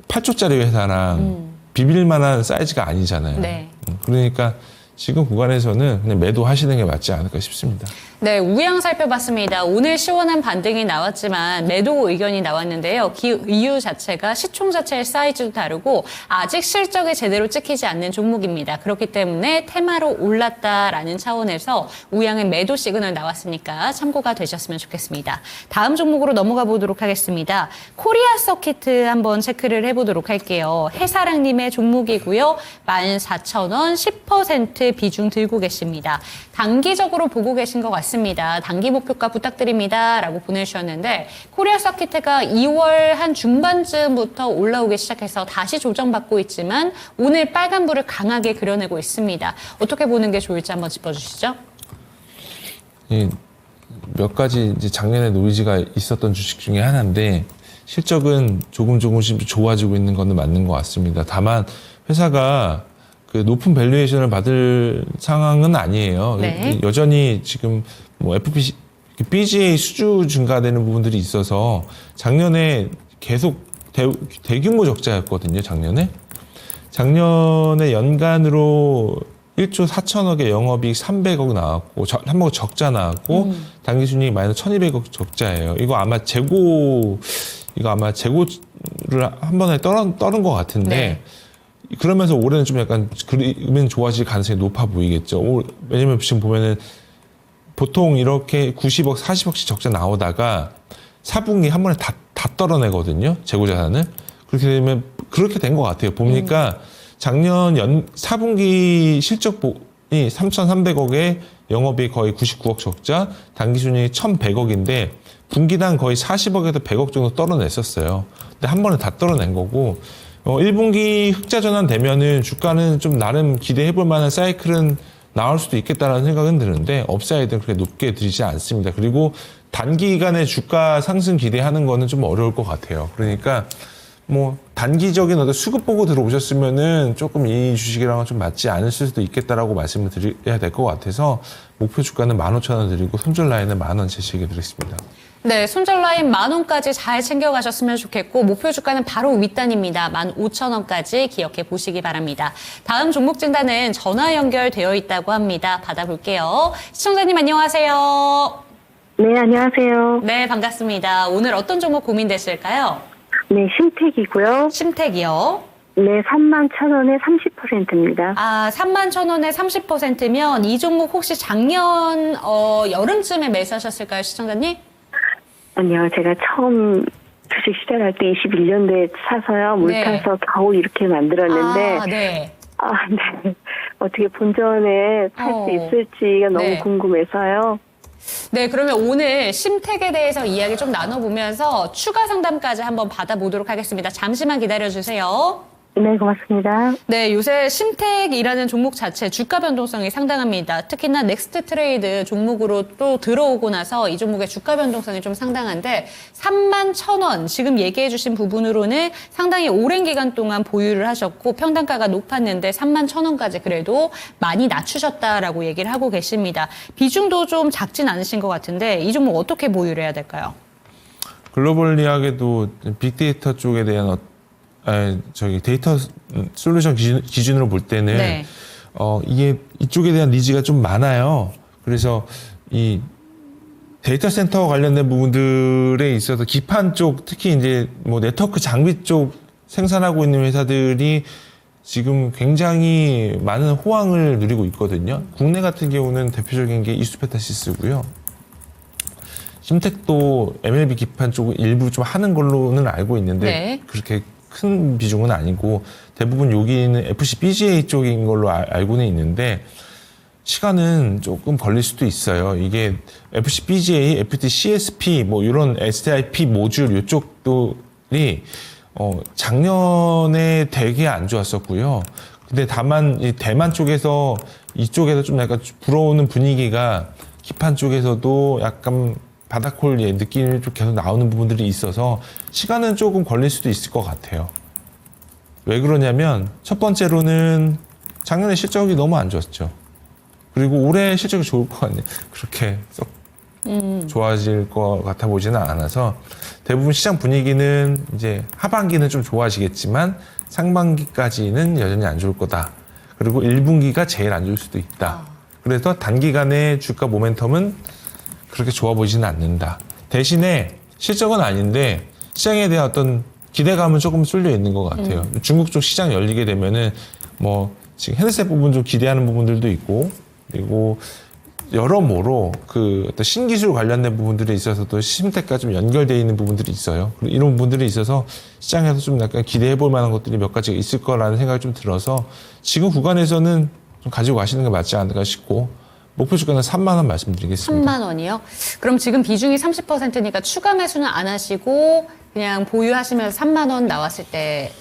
S4: 8조짜리 회사랑 비빌 만한 사이즈가 아니잖아요.
S2: 네.
S4: 그러니까 지금 구간에서는 그냥 매도하시는 게 맞지 않을까 싶습니다.
S2: 네, 우양 살펴봤습니다. 오늘 시원한 반등이 나왔지만 매도 의견이 나왔는데요. 그 이유 자체가 시총 자체의 사이즈도 다르고 아직 실적이 제대로 찍히지 않는 종목입니다. 그렇기 때문에 테마로 올랐다라는 차원에서 우양의 매도 시그널 나왔으니까 참고가 되셨으면 좋겠습니다. 다음 종목으로 넘어가 보도록 하겠습니다. 코리아 서키트 한번 체크를 해보도록 할게요. 해사랑님의 종목이고요. 14,000원 10% 비중 들고 계십니다. 단기적으로 보고 계신 것 같습니다. 단기 목표가 부탁드립니다. 라고 보내주셨는데 코리아 서키트가 2월 한 중반쯤부터 올라오기 시작해서 다시 조정받고 있지만 오늘 빨간불을 강하게 그려내고 있습니다. 어떻게 보는 게 좋을지 한번 짚어주시죠.
S4: 몇 가지 이제 작년에 노이즈가 있었던 주식 중에 하나인데 실적은 조금씩 좋아지고 있는 것은 맞는 것 같습니다. 다만 회사가 그 높은 밸류에이션을 받을 상황은 아니에요.
S2: 네.
S4: 여전히 지금 뭐 BGA 수주 증가되는 부분들이 있어서 작년에 계속 대규모 적자였거든요. 작년에 연간으로 1조 4천억의 영업이익 300억 나왔고, 한번 적자 나왔고, 당기순이익 마이너스 1200억 적자예요. 이거 아마 재고를 한 번에 떨은 것 같은데,
S2: 네.
S4: 그러면서 올해는 좀 약간 그러면 좋아질 가능성이 높아 보이겠죠. 왜냐면 지금 보면은 보통 이렇게 90억, 40억씩 적자 나오다가 4분기 한 번에 다 떨어내거든요. 재고 자산을. 그렇게 되면 그렇게 된 것 같아요. 보니까 작년 4분기 실적이 3,300억에 영업이 거의 99억 적자, 당기순이익 1,100억인데 분기당 거의 40억에서 100억 정도 떨어냈었어요. 근데 한 번에 다 떨어낸 거고 1분기 흑자 전환 되면은 주가는 좀 나름 기대해 볼 만한 사이클은 나올 수도 있겠다라는 생각은 드는데 업사이드는 그렇게 높게 들이지 않습니다. 그리고 단기간에 주가 상승 기대하는 거는 좀 어려울 것 같아요. 그러니까 뭐 단기적인 어떤 수급 보고 들어오셨으면은 조금 이 주식이랑은 좀 맞지 않을 수도 있겠다라고 말씀을 드려야 될 것 같아서 목표 주가는 15,000원 드리고 손절 라인은 10,000원 제시해 드리겠습니다.
S2: 네, 손절 라인 10,000원까지 잘 챙겨가셨으면 좋겠고 목표 주가는 바로 윗단입니다. 15,000원까지 기억해 보시기 바랍니다. 다음 종목 진단은 전화 연결되어 있다고 합니다. 받아볼게요. 시청자님 안녕하세요.
S5: 네, 안녕하세요.
S2: 네, 반갑습니다. 오늘 어떤 종목 고민되실까요?
S5: 네, 신택이고요.
S2: 신택이요.
S5: 네, 31,000원에 30%입니다.
S2: 아, 31,000원에 30%면 이 종목 혹시 작년 여름쯤에 매수하셨을까요, 시청자님?
S5: 아니요, 제가 처음 주식 시작할 때 21년도에 사서요. 물
S2: 네.
S5: 타서 겨우 이렇게 만들었는데,
S2: 아, 네.
S5: 네. 어떻게 본전에 팔 수 있을지가 너무
S2: 네.
S5: 궁금해서요.
S2: 네, 그러면 오늘 심택에 대해서 이야기 좀 나눠보면서 추가 상담까지 한번 받아보도록 하겠습니다. 잠시만 기다려주세요.
S5: 네, 고맙습니다.
S2: 네, 요새 심택이라는 종목 자체 주가 변동성이 상당합니다. 특히나 넥스트 트레이드 종목으로 또 들어오고 나서 이 종목의 주가 변동성이 좀 상당한데 31,000원 지금 얘기해 주신 부분으로는 상당히 오랜 기간 동안 보유를 하셨고 평단가가 높았는데 31,000원까지 그래도 많이 낮추셨다라고 얘기를 하고 계십니다. 비중도 좀 작진 않으신 것 같은데 이 종목 어떻게 보유를 해야 될까요?
S4: 글로벌리하게도 빅데이터 쪽에 대한 데이터 솔루션 기준으로 볼 때는
S2: 네.
S4: 이게 이쪽에 대한 니즈가 좀 많아요. 그래서 이 데이터 센터 관련된 부분들에 있어서 기판 쪽, 특히 이제 뭐 네트워크 장비 쪽 생산하고 있는 회사들이 지금 굉장히 많은 호황을 누리고 있거든요. 국내 같은 경우는 대표적인 게 이수페타시스고요. 심택도 MLB 기판 쪽을 일부 좀 하는 걸로는 알고 있는데
S2: 네.
S4: 그렇게 큰 비중은 아니고 대부분 여기는 FC BGA 쪽인 걸로 알고는 있는데 시간은 조금 걸릴 수도 있어요. 이게 FC BGA, FT CSP 뭐 이런 SIP 모듈 이쪽들이 작년에 되게 안 좋았었고요. 근데 다만 이 대만 쪽에서 이쪽에서 좀 약간 불어오는 분위기가 기판 쪽에서도 약간 바닥홀 느낌이 좀 계속 나오는 부분들이 있어서 시간은 조금 걸릴 수도 있을 것 같아요. 왜 그러냐면 첫 번째로는 작년에 실적이 너무 안 좋았죠. 그리고 올해 실적이 좋을 것 같네요. 그렇게 썩 좋아질 것 같아 보지는 않아서 대부분 시장 분위기는 이제 하반기는 좀 좋아지겠지만 상반기까지는 여전히 안 좋을 거다. 그리고 1분기가 제일 안 좋을 수도 있다. 그래서 단기간의 주가 모멘텀은 그렇게 좋아 보이지는 않는다. 대신에 실적은 아닌데 시장에 대한 어떤 기대감은 조금 쏠려 있는 것 같아요. 중국 쪽 시장 열리게 되면은 뭐 지금 핸드셋 부분 좀 기대하는 부분들도 있고 그리고 여러모로 그 어떤 신기술 관련된 부분들에 있어서도 심택과 좀 연결되어 있는 부분들이 있어요. 이런 부분들이 있어서 시장에서 좀 약간 기대해 볼 만한 것들이 몇 가지가 있을 거라는 생각이 좀 들어서 지금 구간에서는 좀 가지고 가시는 게 맞지 않을까 싶고 목표 주가는 3만 원 말씀드리겠습니다.
S2: 3만 원이요? 그럼 지금 비중이 30%니까 추가 매수는 안 하시고 그냥 보유하시면서 3만 원 나왔을 때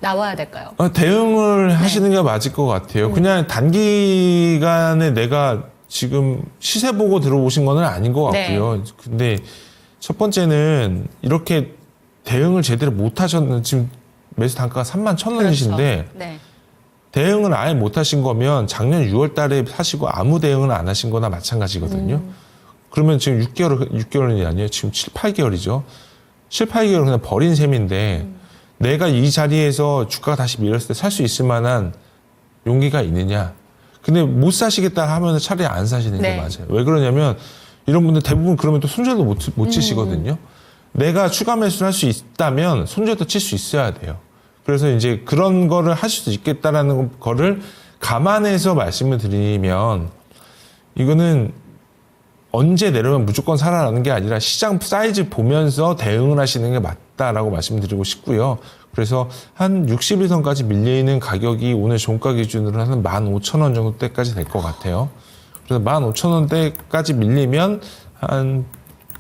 S2: 나와야 될까요?
S4: 대응을 하시는 게 맞을 것 같아요. 그냥 단기간에 내가 지금 시세 보고 들어오신 건 아닌 것 같고요. 근데 첫 번째는 이렇게 대응을 제대로 못 하셨는 지금 매수 단가가 31,000원이신데
S2: 네.
S4: 대응을 아예 못 하신 거면 작년 6월 달에 사시고 아무 대응을 안 하신 거나 마찬가지거든요. 그러면 지금 6개월이 아니에요. 지금 7, 8개월이죠. 7, 8개월 그냥 버린 셈인데 내가 이 자리에서 주가가 다시 밀렸을 때 살 수 있을 만한 용기가 있느냐. 근데 못 사시겠다 하면 차라리 안 사시는 게
S2: 네.
S4: 맞아요. 왜 그러냐면 이런 분들 대부분 그러면 또 손절도 못 치시거든요. 내가 추가 매수를 할 수 있다면 손절도 칠 수 있어야 돼요. 그래서 이제 그런 거를 하실 수 있겠다라는 거를 감안해서 말씀을 드리면 이거는 언제 내려오면 무조건 사라라는 게 아니라 시장 사이즈 보면서 대응을 하시는 게 맞다라고 말씀드리고 싶고요. 그래서 한 60일선까지 밀려있는 가격이 오늘 종가 기준으로 한 15,000원 정도 때까지 될 것 같아요. 그래서 15,000원대까지 밀리면 한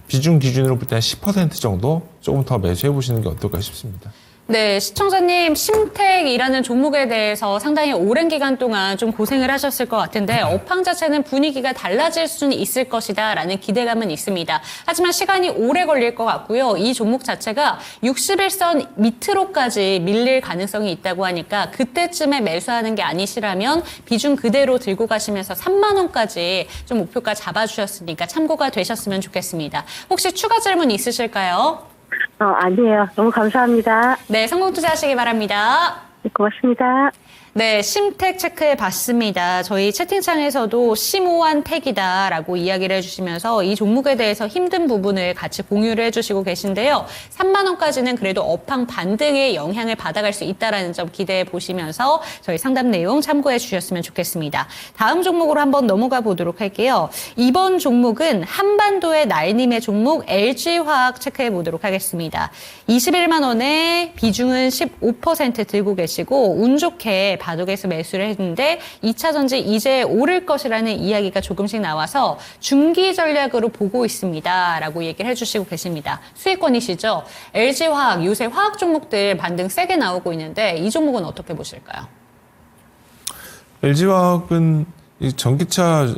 S4: 비중 기준으로 볼 때 한 10% 정도 조금 더 매수해 보시는 게 어떨까 싶습니다.
S2: 네, 시청자님, 심택이라는 종목에 대해서 상당히 오랜 기간 동안 좀 고생을 하셨을 것 같은데 업황 자체는 분위기가 달라질 수는 있을 것이다라는 기대감은 있습니다. 하지만 시간이 오래 걸릴 것 같고요. 이 종목 자체가 61선 밑으로까지 밀릴 가능성이 있다고 하니까 그때쯤에 매수하는 게 아니시라면 비중 그대로 들고 가시면서 3만 원까지 좀 목표가 잡아주셨으니까 참고가 되셨으면 좋겠습니다. 혹시 추가 질문 있으실까요?
S5: 아니에요. 너무 감사합니다.
S2: 네, 성공 투자하시기 바랍니다.
S5: 네, 고맙습니다.
S2: 네, 심택 체크해 봤습니다. 저희 채팅창에서도 심오한 택이다라고 이야기를 해주시면서 이 종목에 대해서 힘든 부분을 같이 공유를 해주시고 계신데요. 3만 원까지는 그래도 업황 반등의 영향을 받아갈 수 있다라는 점 기대해 보시면서 저희 상담 내용 참고해 주셨으면 좋겠습니다. 다음 종목으로 한번 넘어가 보도록 할게요. 이번 종목은 한반도의 날님의 종목 LG화학 체크해 보도록 하겠습니다. 21만 원에 비중은 15% 들고 계시고 운 좋게 바둑에서 매수를 했는데 2차 전지 이제 오를 것이라는 이야기가 조금씩 나와서 중기 전략으로 보고 있습니다. 라고 얘기를 해주시고 계십니다. 수익권이시죠? LG화학, 요새 화학 종목들 반등 세게 나오고 있는데 이 종목은 어떻게 보실까요?
S4: LG화학은 이 전기차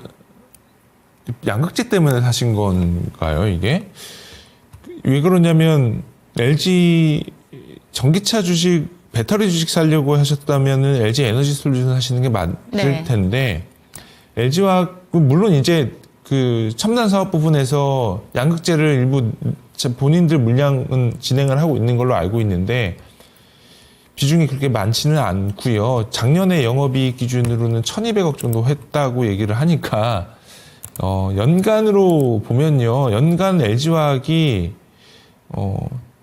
S4: 양극재 때문에 사신 건가요, 이게? 왜 그러냐면 LG 전기차 주식 배터리 주식 살려고 하셨다면은 LG 에너지 솔루션 하시는 게 맞을
S2: 네.
S4: 텐데 LG화학은 물론 이제 그 첨단 사업 부분에서 양극재를 일부 본인들 물량은 진행을 하고 있는 걸로 알고 있는데 비중이 그렇게 많지는 않고요. 작년에 영업이익 기준으로는 1,200억 정도 했다고 얘기를 하니까 연간으로 보면요. 연간 LG화학이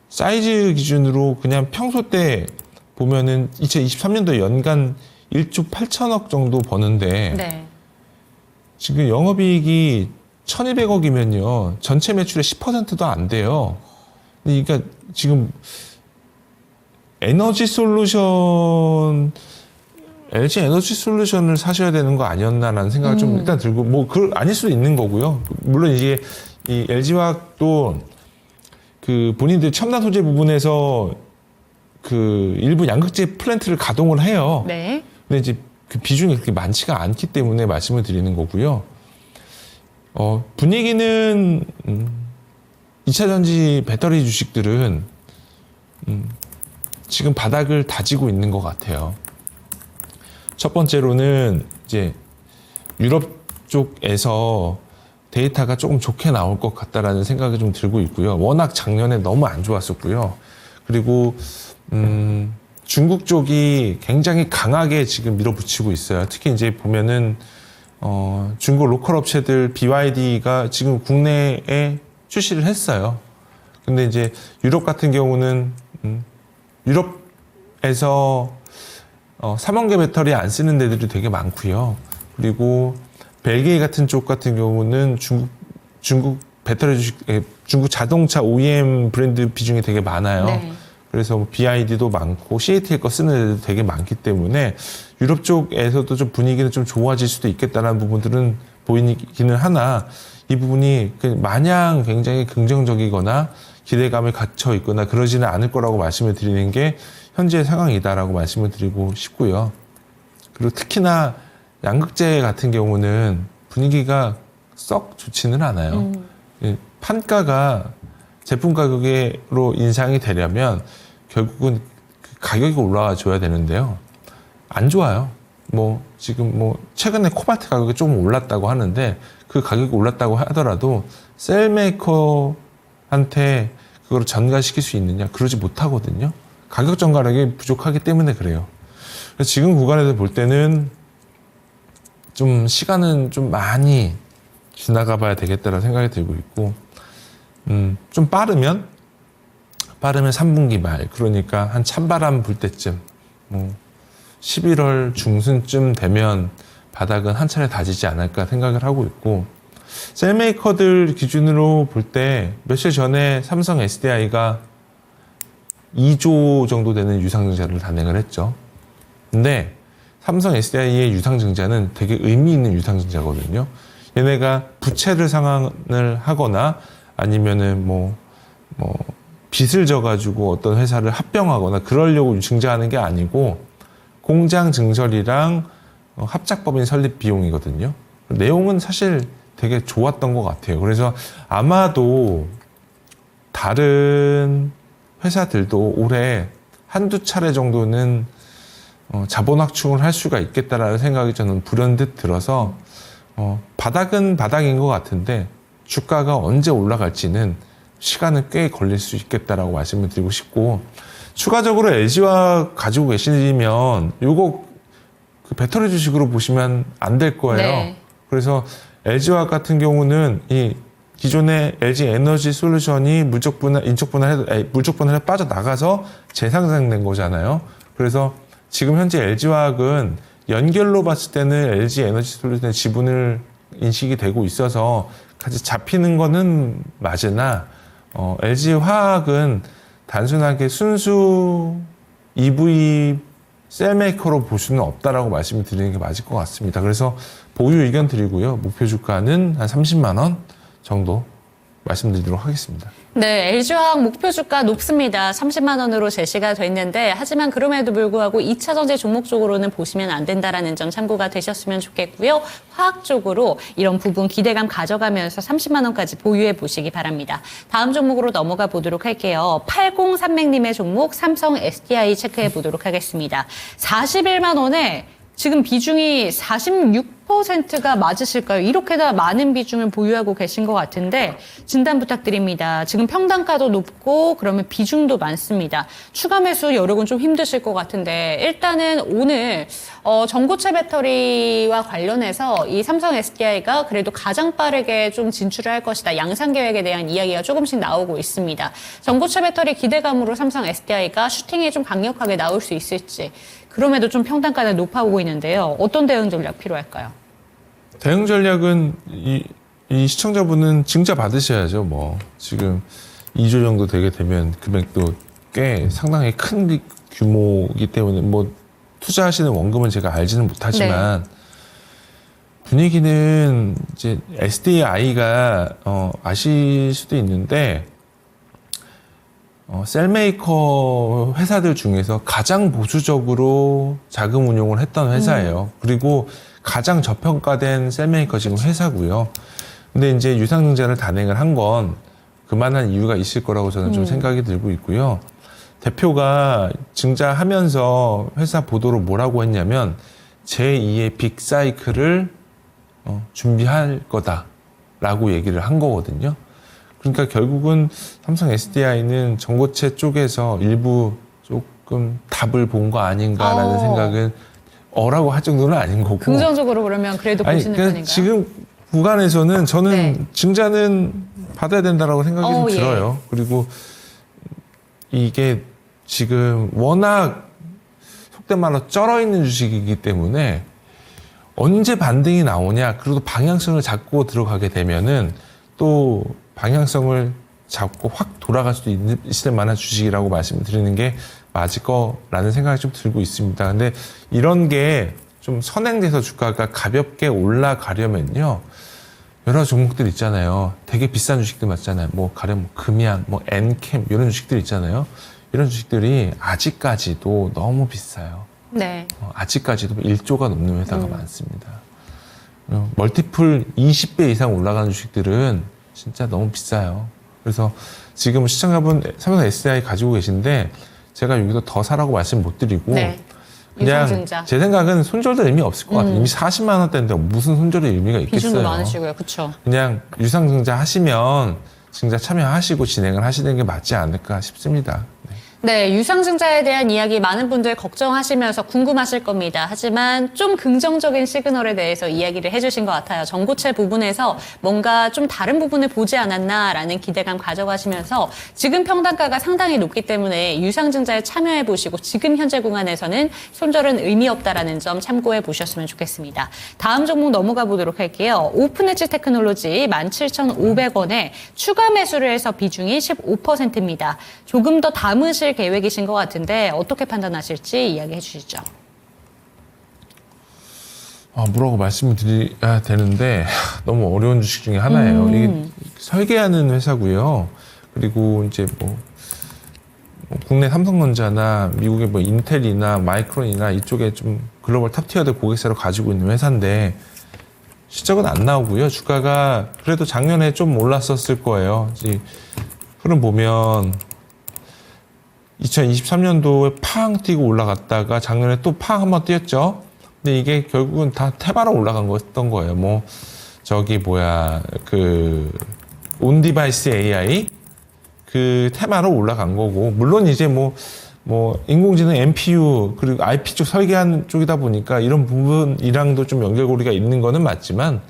S4: 사이즈 기준으로 그냥 평소 때 보면은 2023년도 연간 1조 8천억 정도 버는데
S2: 네.
S4: 지금 영업이익이 1,200억이면요. 전체 매출의 10%도 안 돼요. 그러니까 지금 LG 에너지 솔루션을 사셔야 되는 거 아니었나라는 생각을 좀 일단 들고 아닐 수도 있는 거고요. 물론 이게 이 LG화학도 그 본인들 첨단 소재 부분에서 그 일부 양극재 플랜트를 가동을 해요.
S2: 네.
S4: 근데 이제 그 비중이 그렇게 많지가 않기 때문에 말씀을 드리는 거고요. 분위기는 2차 전지 배터리 주식들은 지금 바닥을 다지고 있는 것 같아요. 첫 번째로는 이제 유럽 쪽에서 데이터가 조금 좋게 나올 것 같다라는 생각이 좀 들고 있고요. 워낙 작년에 너무 안 좋았었고요. 그리고 중국 쪽이 굉장히 강하게 지금 밀어붙이고 있어요. 특히 이제 보면은 중국 로컬 업체들 BYD가 지금 국내에 출시를 했어요. 근데 이제 유럽 같은 경우는 유럽에서 삼원계 배터리 안 쓰는 데들이 되게 많고요. 그리고 벨기에 같은 쪽 같은 경우는 중국 배터리 주식, 중국 자동차 OEM 브랜드 비중이 되게 많아요.
S2: 네.
S4: 그래서 BYD도 많고 CATL 거 쓰는 애들도 되게 많기 때문에 유럽 쪽에서도 좀 분위기는 좀 좋아질 수도 있겠다는 부분들은 보이기는 하나 이 부분이 마냥 굉장히 긍정적이거나 기대감에 갇혀 있거나 그러지는 않을 거라고 말씀을 드리는 게 현재의 상황이다라고 말씀을 드리고 싶고요. 그리고 특히나 양극재 같은 경우는 분위기가 썩 좋지는 않아요. 판가가 제품 가격으로 인상이 되려면 결국은 그 가격이 올라와 줘야 되는데요. 안 좋아요. 뭐 지금 뭐 최근에 코발트 가격이 조금 올랐다고 하는데 그 가격이 올랐다고 하더라도 셀메이커한테 그걸 전가시킬 수 있느냐? 그러지 못하거든요. 가격 전가력이 부족하기 때문에 그래요. 그래서 지금 구간에서 볼 때는 좀 시간은 좀 많이 지나가 봐야 되겠다라는 생각이 들고 있고, 좀 빠르면 3분기 말, 그러니까 한 찬바람 불 때쯤, 뭐 11월 중순쯤 되면 바닥은 한 차례 다지지 않을까 생각을 하고 있고, 셀메이커들 기준으로 볼 때 며칠 전에 삼성 SDI가 2조 정도 되는 유상증자를 단행을 했죠. 근데 삼성 SDI의 유상증자는 되게 의미 있는 유상증자거든요. 얘네가 부채를 상환을 하거나 아니면은 뭐 빚을 져가지고 어떤 회사를 합병하거나 그러려고 증자하는 게 아니고 공장 증설이랑 합작법인 설립 비용이거든요. 내용은 사실 되게 좋았던 것 같아요. 그래서 아마도 다른 회사들도 올해 한두 차례 정도는 자본 확충을 할 수가 있겠다라는 생각이 저는 불현듯 들어서 바닥은 바닥인 것 같은데 주가가 언제 올라갈지는 시간은 꽤 걸릴 수 있겠다라고 말씀을 드리고 싶고, 추가적으로 LG화학 가지고 계시면 요거 그 배터리 주식으로 보시면 안 될 거예요.
S2: 네.
S4: 그래서 LG화학 같은 경우는 이 기존의 LG 에너지 솔루션이 물적 분할에 빠져나가서 재상장된 거잖아요. 그래서 지금 현재 LG화학은 연결로 봤을 때는 LG 에너지 솔루션의 지분을 인식이 되고 있어서 같이 잡히는 거는 맞으나 LG화학은 단순하게 순수 EV 셀메이커로 볼 수는 없다라고 말씀을 드리는 게 맞을 것 같습니다. 그래서 보유 의견 드리고요. 목표 주가는 한 30만 원 정도 말씀드리도록 하겠습니다.
S2: 네, LG화학 목표 주가 높습니다. 30만 원으로 제시가 됐는데, 하지만 그럼에도 불구하고 2차 전지 종목 쪽으로는 보시면 안 된다라는 점 참고가 되셨으면 좋겠고요. 화학 쪽으로 이런 부분 기대감 가져가면서 30만 원까지 보유해 보시기 바랍니다. 다음 종목으로 넘어가 보도록 할게요. 8030님의 종목 삼성 SDI 체크해 보도록 하겠습니다. 41만 원에 지금 비중이 46%가 맞으실까요? 이렇게나 많은 비중을 보유하고 계신 것 같은데 진단 부탁드립니다. 지금 평단가도 높고 그러면 비중도 많습니다. 추가 매수 여력은 좀 힘드실 것 같은데 일단은 오늘 전고체 배터리와 관련해서 이 삼성 SDI가 그래도 가장 빠르게 좀 진출을 할 것이다. 양산 계획에 대한 이야기가 조금씩 나오고 있습니다. 전고체 배터리 기대감으로 삼성 SDI가 슈팅이 좀 강력하게 나올 수 있을지, 그럼에도 좀 평단가는 높아오고 있는데요. 어떤 대응 전략 필요할까요?
S4: 대응 전략은 이 시청자분은 증자 받으셔야죠. 뭐 지금 2조 정도 되게 되면 금액도 꽤 상당히 큰 규모이기 때문에 뭐 투자하시는 원금은 제가 알지는 못하지만 분위기는 이제 SDI가 아실 수도 있는데 셀메이커 회사들 중에서 가장 보수적으로 자금 운용을 했던 회사예요. 그리고 가장 저평가된 셀메이커 지금 회사고요. 근데 이제 유상증자를 단행을 한 건 그만한 이유가 있을 거라고 저는 좀 생각이 들고 있고요. 대표가 증자하면서 회사 보도로 뭐라고 했냐면 제2의 빅사이클을 준비할 거다라고 얘기를 한 거거든요. 그러니까 결국은 삼성 SDI는 전고체 쪽에서 일부 조금 답을 본 거 아닌가라는 생각은 라고 할 정도는 아닌 거고.
S2: 긍정적으로 그러면 그래도 보시는 편인가요?
S4: 지금 구간에서는 저는
S2: 네.
S4: 증자는 받아야 된다라고 생각이 좀
S2: 예.
S4: 들어요. 그리고 이게 지금 워낙 속된 말로 쩔어 있는 주식이기 때문에 언제 반등이 나오냐, 그래도 방향성을 잡고 들어가게 되면은 또 방향성을 잡고 확 돌아갈 수도 있을 만한 주식이라고 말씀드리는 게 맞을 거라는 생각이 좀 들고 있습니다. 근데 이런 게 좀 선행돼서 주가가 가볍게 올라가려면요, 여러 종목들 있잖아요. 되게 비싼 주식들 맞잖아요. 뭐 가령 뭐 금양, 뭐 엔캠 이런 주식들 있잖아요. 이런 주식들이 아직까지도 너무 비싸요.
S2: 네.
S4: 아직까지도 1조가 넘는 회사가 많습니다. 멀티플 20배 이상 올라가는 주식들은 진짜 너무 비싸요. 그래서 지금 시청자분 삼성 SDI 가지고 계신데 제가 여기서 더 사라고 말씀 못 드리고
S2: 네.
S4: 그냥
S2: 유상증자.
S4: 제 생각은 손절도 의미 없을 것 같아요. 이미 40만 원대인데 무슨 손절의 의미가 있겠어요.
S2: 비중도 많으시고요. 그렇죠.
S4: 그냥 유상증자 하시면 증자 참여하시고 진행을 하시는 게 맞지 않을까 싶습니다. 네.
S2: 네, 유상증자에 대한 이야기 많은 분들 걱정하시면서 궁금하실 겁니다. 하지만 좀 긍정적인 시그널에 대해서 이야기를 해주신 것 같아요. 전고체 부분에서 뭔가 좀 다른 부분을 보지 않았나라는 기대감 가져가시면서 지금 평단가가 상당히 높기 때문에 유상증자에 참여해 보시고 지금 현재 구간에서는 손절은 의미 없다라는 점 참고해 보셨으면 좋겠습니다. 다음 종목 넘어가 보도록 할게요. 오픈엣지 테크놀로지 17,500원에 추가 매수를 해서 비중이 15%입니다. 조금 더 담으실 계획이신 것 같은데 어떻게 판단하실지 이야기해 주시죠.
S4: 뭐라고 말씀을 드려야 되는데 너무 어려운 주식 중에 하나예요. 이게 설계하는 회사고요. 그리고 이제 뭐 국내 삼성전자나 미국의 뭐 인텔이나 마이크론이나 이쪽에 좀 글로벌 탑티어들 고객사를 가지고 있는 회사인데 실적은 안 나오고요. 주가가 그래도 작년에 좀 올랐었을 거예요. 이 흐름 보면 2023년도에 팡 뛰고 올라갔다가 작년에 또 팡 한번 뛰었죠. 근데 이게 결국은 다 테마로 올라간 거였던 거예요. 뭐 저기 그 온디바이스 AI 그 테마로 올라간 거고, 물론 이제 뭐 인공지능 NPU 그리고 IP 쪽 설계한 쪽이다 보니까 이런 부분이랑도 좀 연결고리가 있는 거는 맞지만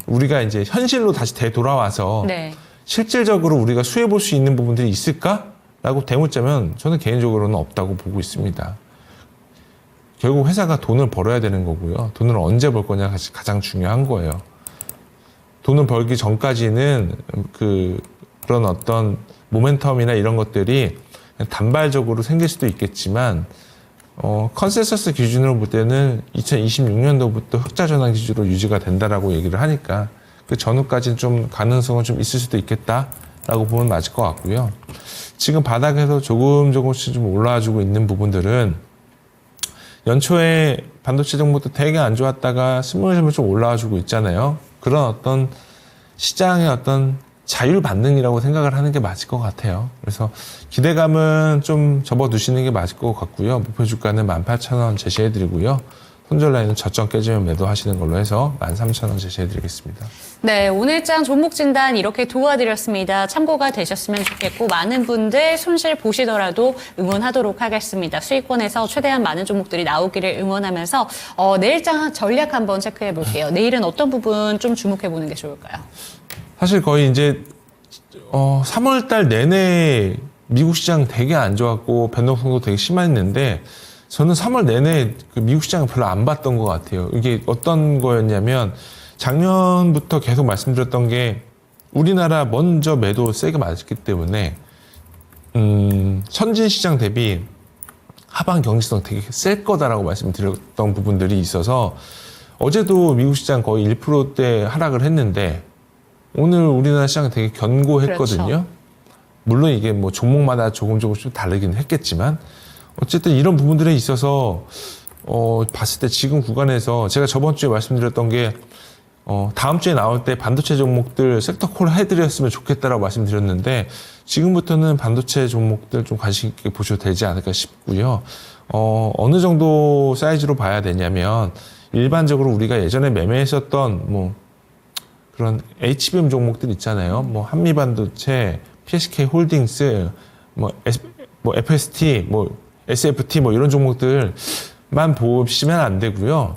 S4: 우리가 이제 현실로 다시 되돌아와서
S2: 네.
S4: 실질적으로 우리가 수혜 볼 수 있는 부분들이 있을까라고 대묻자면 저는 개인적으로는 없다고 보고 있습니다. 결국 회사가 돈을 벌어야 되는 거고요. 돈을 언제 벌 거냐가 가장 중요한 거예요. 돈을 벌기 전까지는 그런 어떤 모멘텀이나 이런 것들이 단발적으로 생길 수도 있겠지만 컨센서스 기준으로 볼 때는 2026년도부터 흑자 전환 기준으로 유지가 된다라고 얘기를 하니까 그 전후까지는 좀 가능성은 좀 있을 수도 있겠다라고 보면 맞을 것 같고요. 지금 바닥에서 조금씩 좀 올라와주고 있는 부분들은 연초에 반도체 종목도 되게 안 좋았다가 스물스물 좀 올라와주고 있잖아요. 그런 어떤 시장의 어떤 자율 반응이라고 생각을 하는 게 맞을 것 같아요. 그래서 기대감은 좀 접어두시는 게 맞을 것 같고요. 목표 주가는 18,000원 제시해드리고요. 손절 라인은 저점 깨지면 매도하시는 걸로 해서 13,000원 제시해드리겠습니다.
S2: 네, 오늘장 종목 진단 이렇게 도와드렸습니다. 참고가 되셨으면 좋겠고 많은 분들 손실 보시더라도 응원하도록 하겠습니다. 수익권에서 최대한 많은 종목들이 나오기를 응원하면서 내일장 전략 한번 체크해 볼게요. 내일은 어떤 부분 좀 주목해 보는 게 좋을까요?
S4: 사실 거의 이제 3월달 내내 미국 시장 되게 안 좋았고 변동성도 되게 심했는데 저는 3월 내내 그 미국 시장을 별로 안 봤던 것 같아요. 이게 어떤 거였냐면 작년부터 계속 말씀드렸던 게 우리나라 먼저 매도 세게 맞았기 때문에 선진 시장 대비 하방 경직성 되게 셀 거다라고 말씀드렸던 부분들이 있어서 어제도 미국 시장 거의 1%대 하락을 했는데 오늘 우리나라 시장은 되게 견고했거든요.
S2: 그렇죠.
S4: 물론 이게 뭐 종목마다 조금씩 좀 다르긴 했겠지만 어쨌든 이런 부분들에 있어서 봤을 때 지금 구간에서 제가 저번 주에 말씀드렸던 게 다음 주에 나올 때 반도체 종목들 섹터 콜 해드렸으면 좋겠다라고 말씀드렸는데 지금부터는 반도체 종목들 좀 관심 있게 보셔도 되지 않을까 싶고요. 어느 정도 사이즈로 봐야 되냐면 일반적으로 우리가 예전에 매매했었던 뭐 그런 HBM 종목들 있잖아요. 뭐 한미반도체, PSK 홀딩스, 뭐 FST, 뭐 SFT 뭐 이런 종목들만 보시면 안 되고요.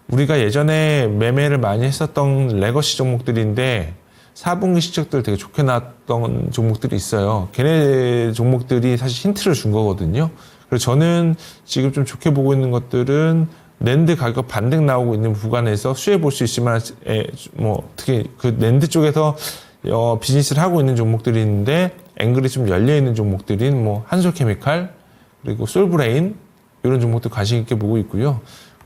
S4: 우리가 예전에 매매를 많이 했었던 레거시 종목들인데 4분기 실적들 되게 좋게 나왔던 종목들이 있어요. 걔네 종목들이 사실 힌트를 준 거거든요. 그래서 저는 지금 좀 좋게 보고 있는 것들은 낸드 가격 반등 나오고 있는 구간에서 수혜 볼 수 있을 만한 뭐 특히 그 낸드 쪽에서 비즈니스를 하고 있는 종목들이 있는데 앵글이 좀 열려 있는 종목들인 뭐 한솔케미칼 그리고 솔브레인 이런 종목들 관심 있게 보고 있고요.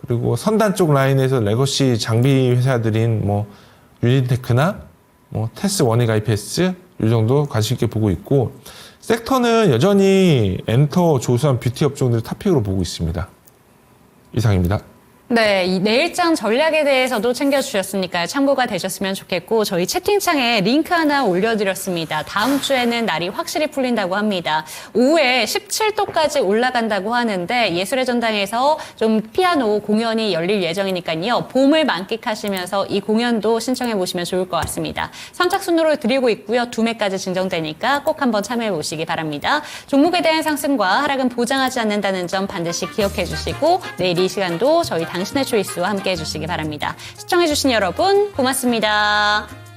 S4: 그리고 선단 쪽 라인에서 레거시 장비 회사들인 뭐 유니테크나 뭐 테스 원익 IPS 이 정도 관심 있게 보고 있고 섹터는 여전히 엔터, 조선, 뷰티 업종들을 탑픽으로 보고 있습니다. 이상입니다.
S2: 네, 이 내일장 전략에 대해서도 챙겨주셨으니까요. 참고가 되셨으면 좋겠고 저희 채팅창에 링크 하나 올려드렸습니다. 다음 주에는 날이 확실히 풀린다고 합니다. 오후에 17도까지 올라간다고 하는데 예술의 전당에서 좀 피아노 공연이 열릴 예정이니까요. 봄을 만끽하시면서 이 공연도 신청해 보시면 좋을 것 같습니다. 선착순으로 드리고 있고요. 2매까지 증정되니까 꼭 한번 참여해 보시기 바랍니다. 종목에 대한 상승과 하락은 보장하지 않는다는 점 반드시 기억해 주시고 내일 이 시간도 저희 당신의 초이스와 함께 해주시기 바랍니다. 시청해주신 여러분 고맙습니다.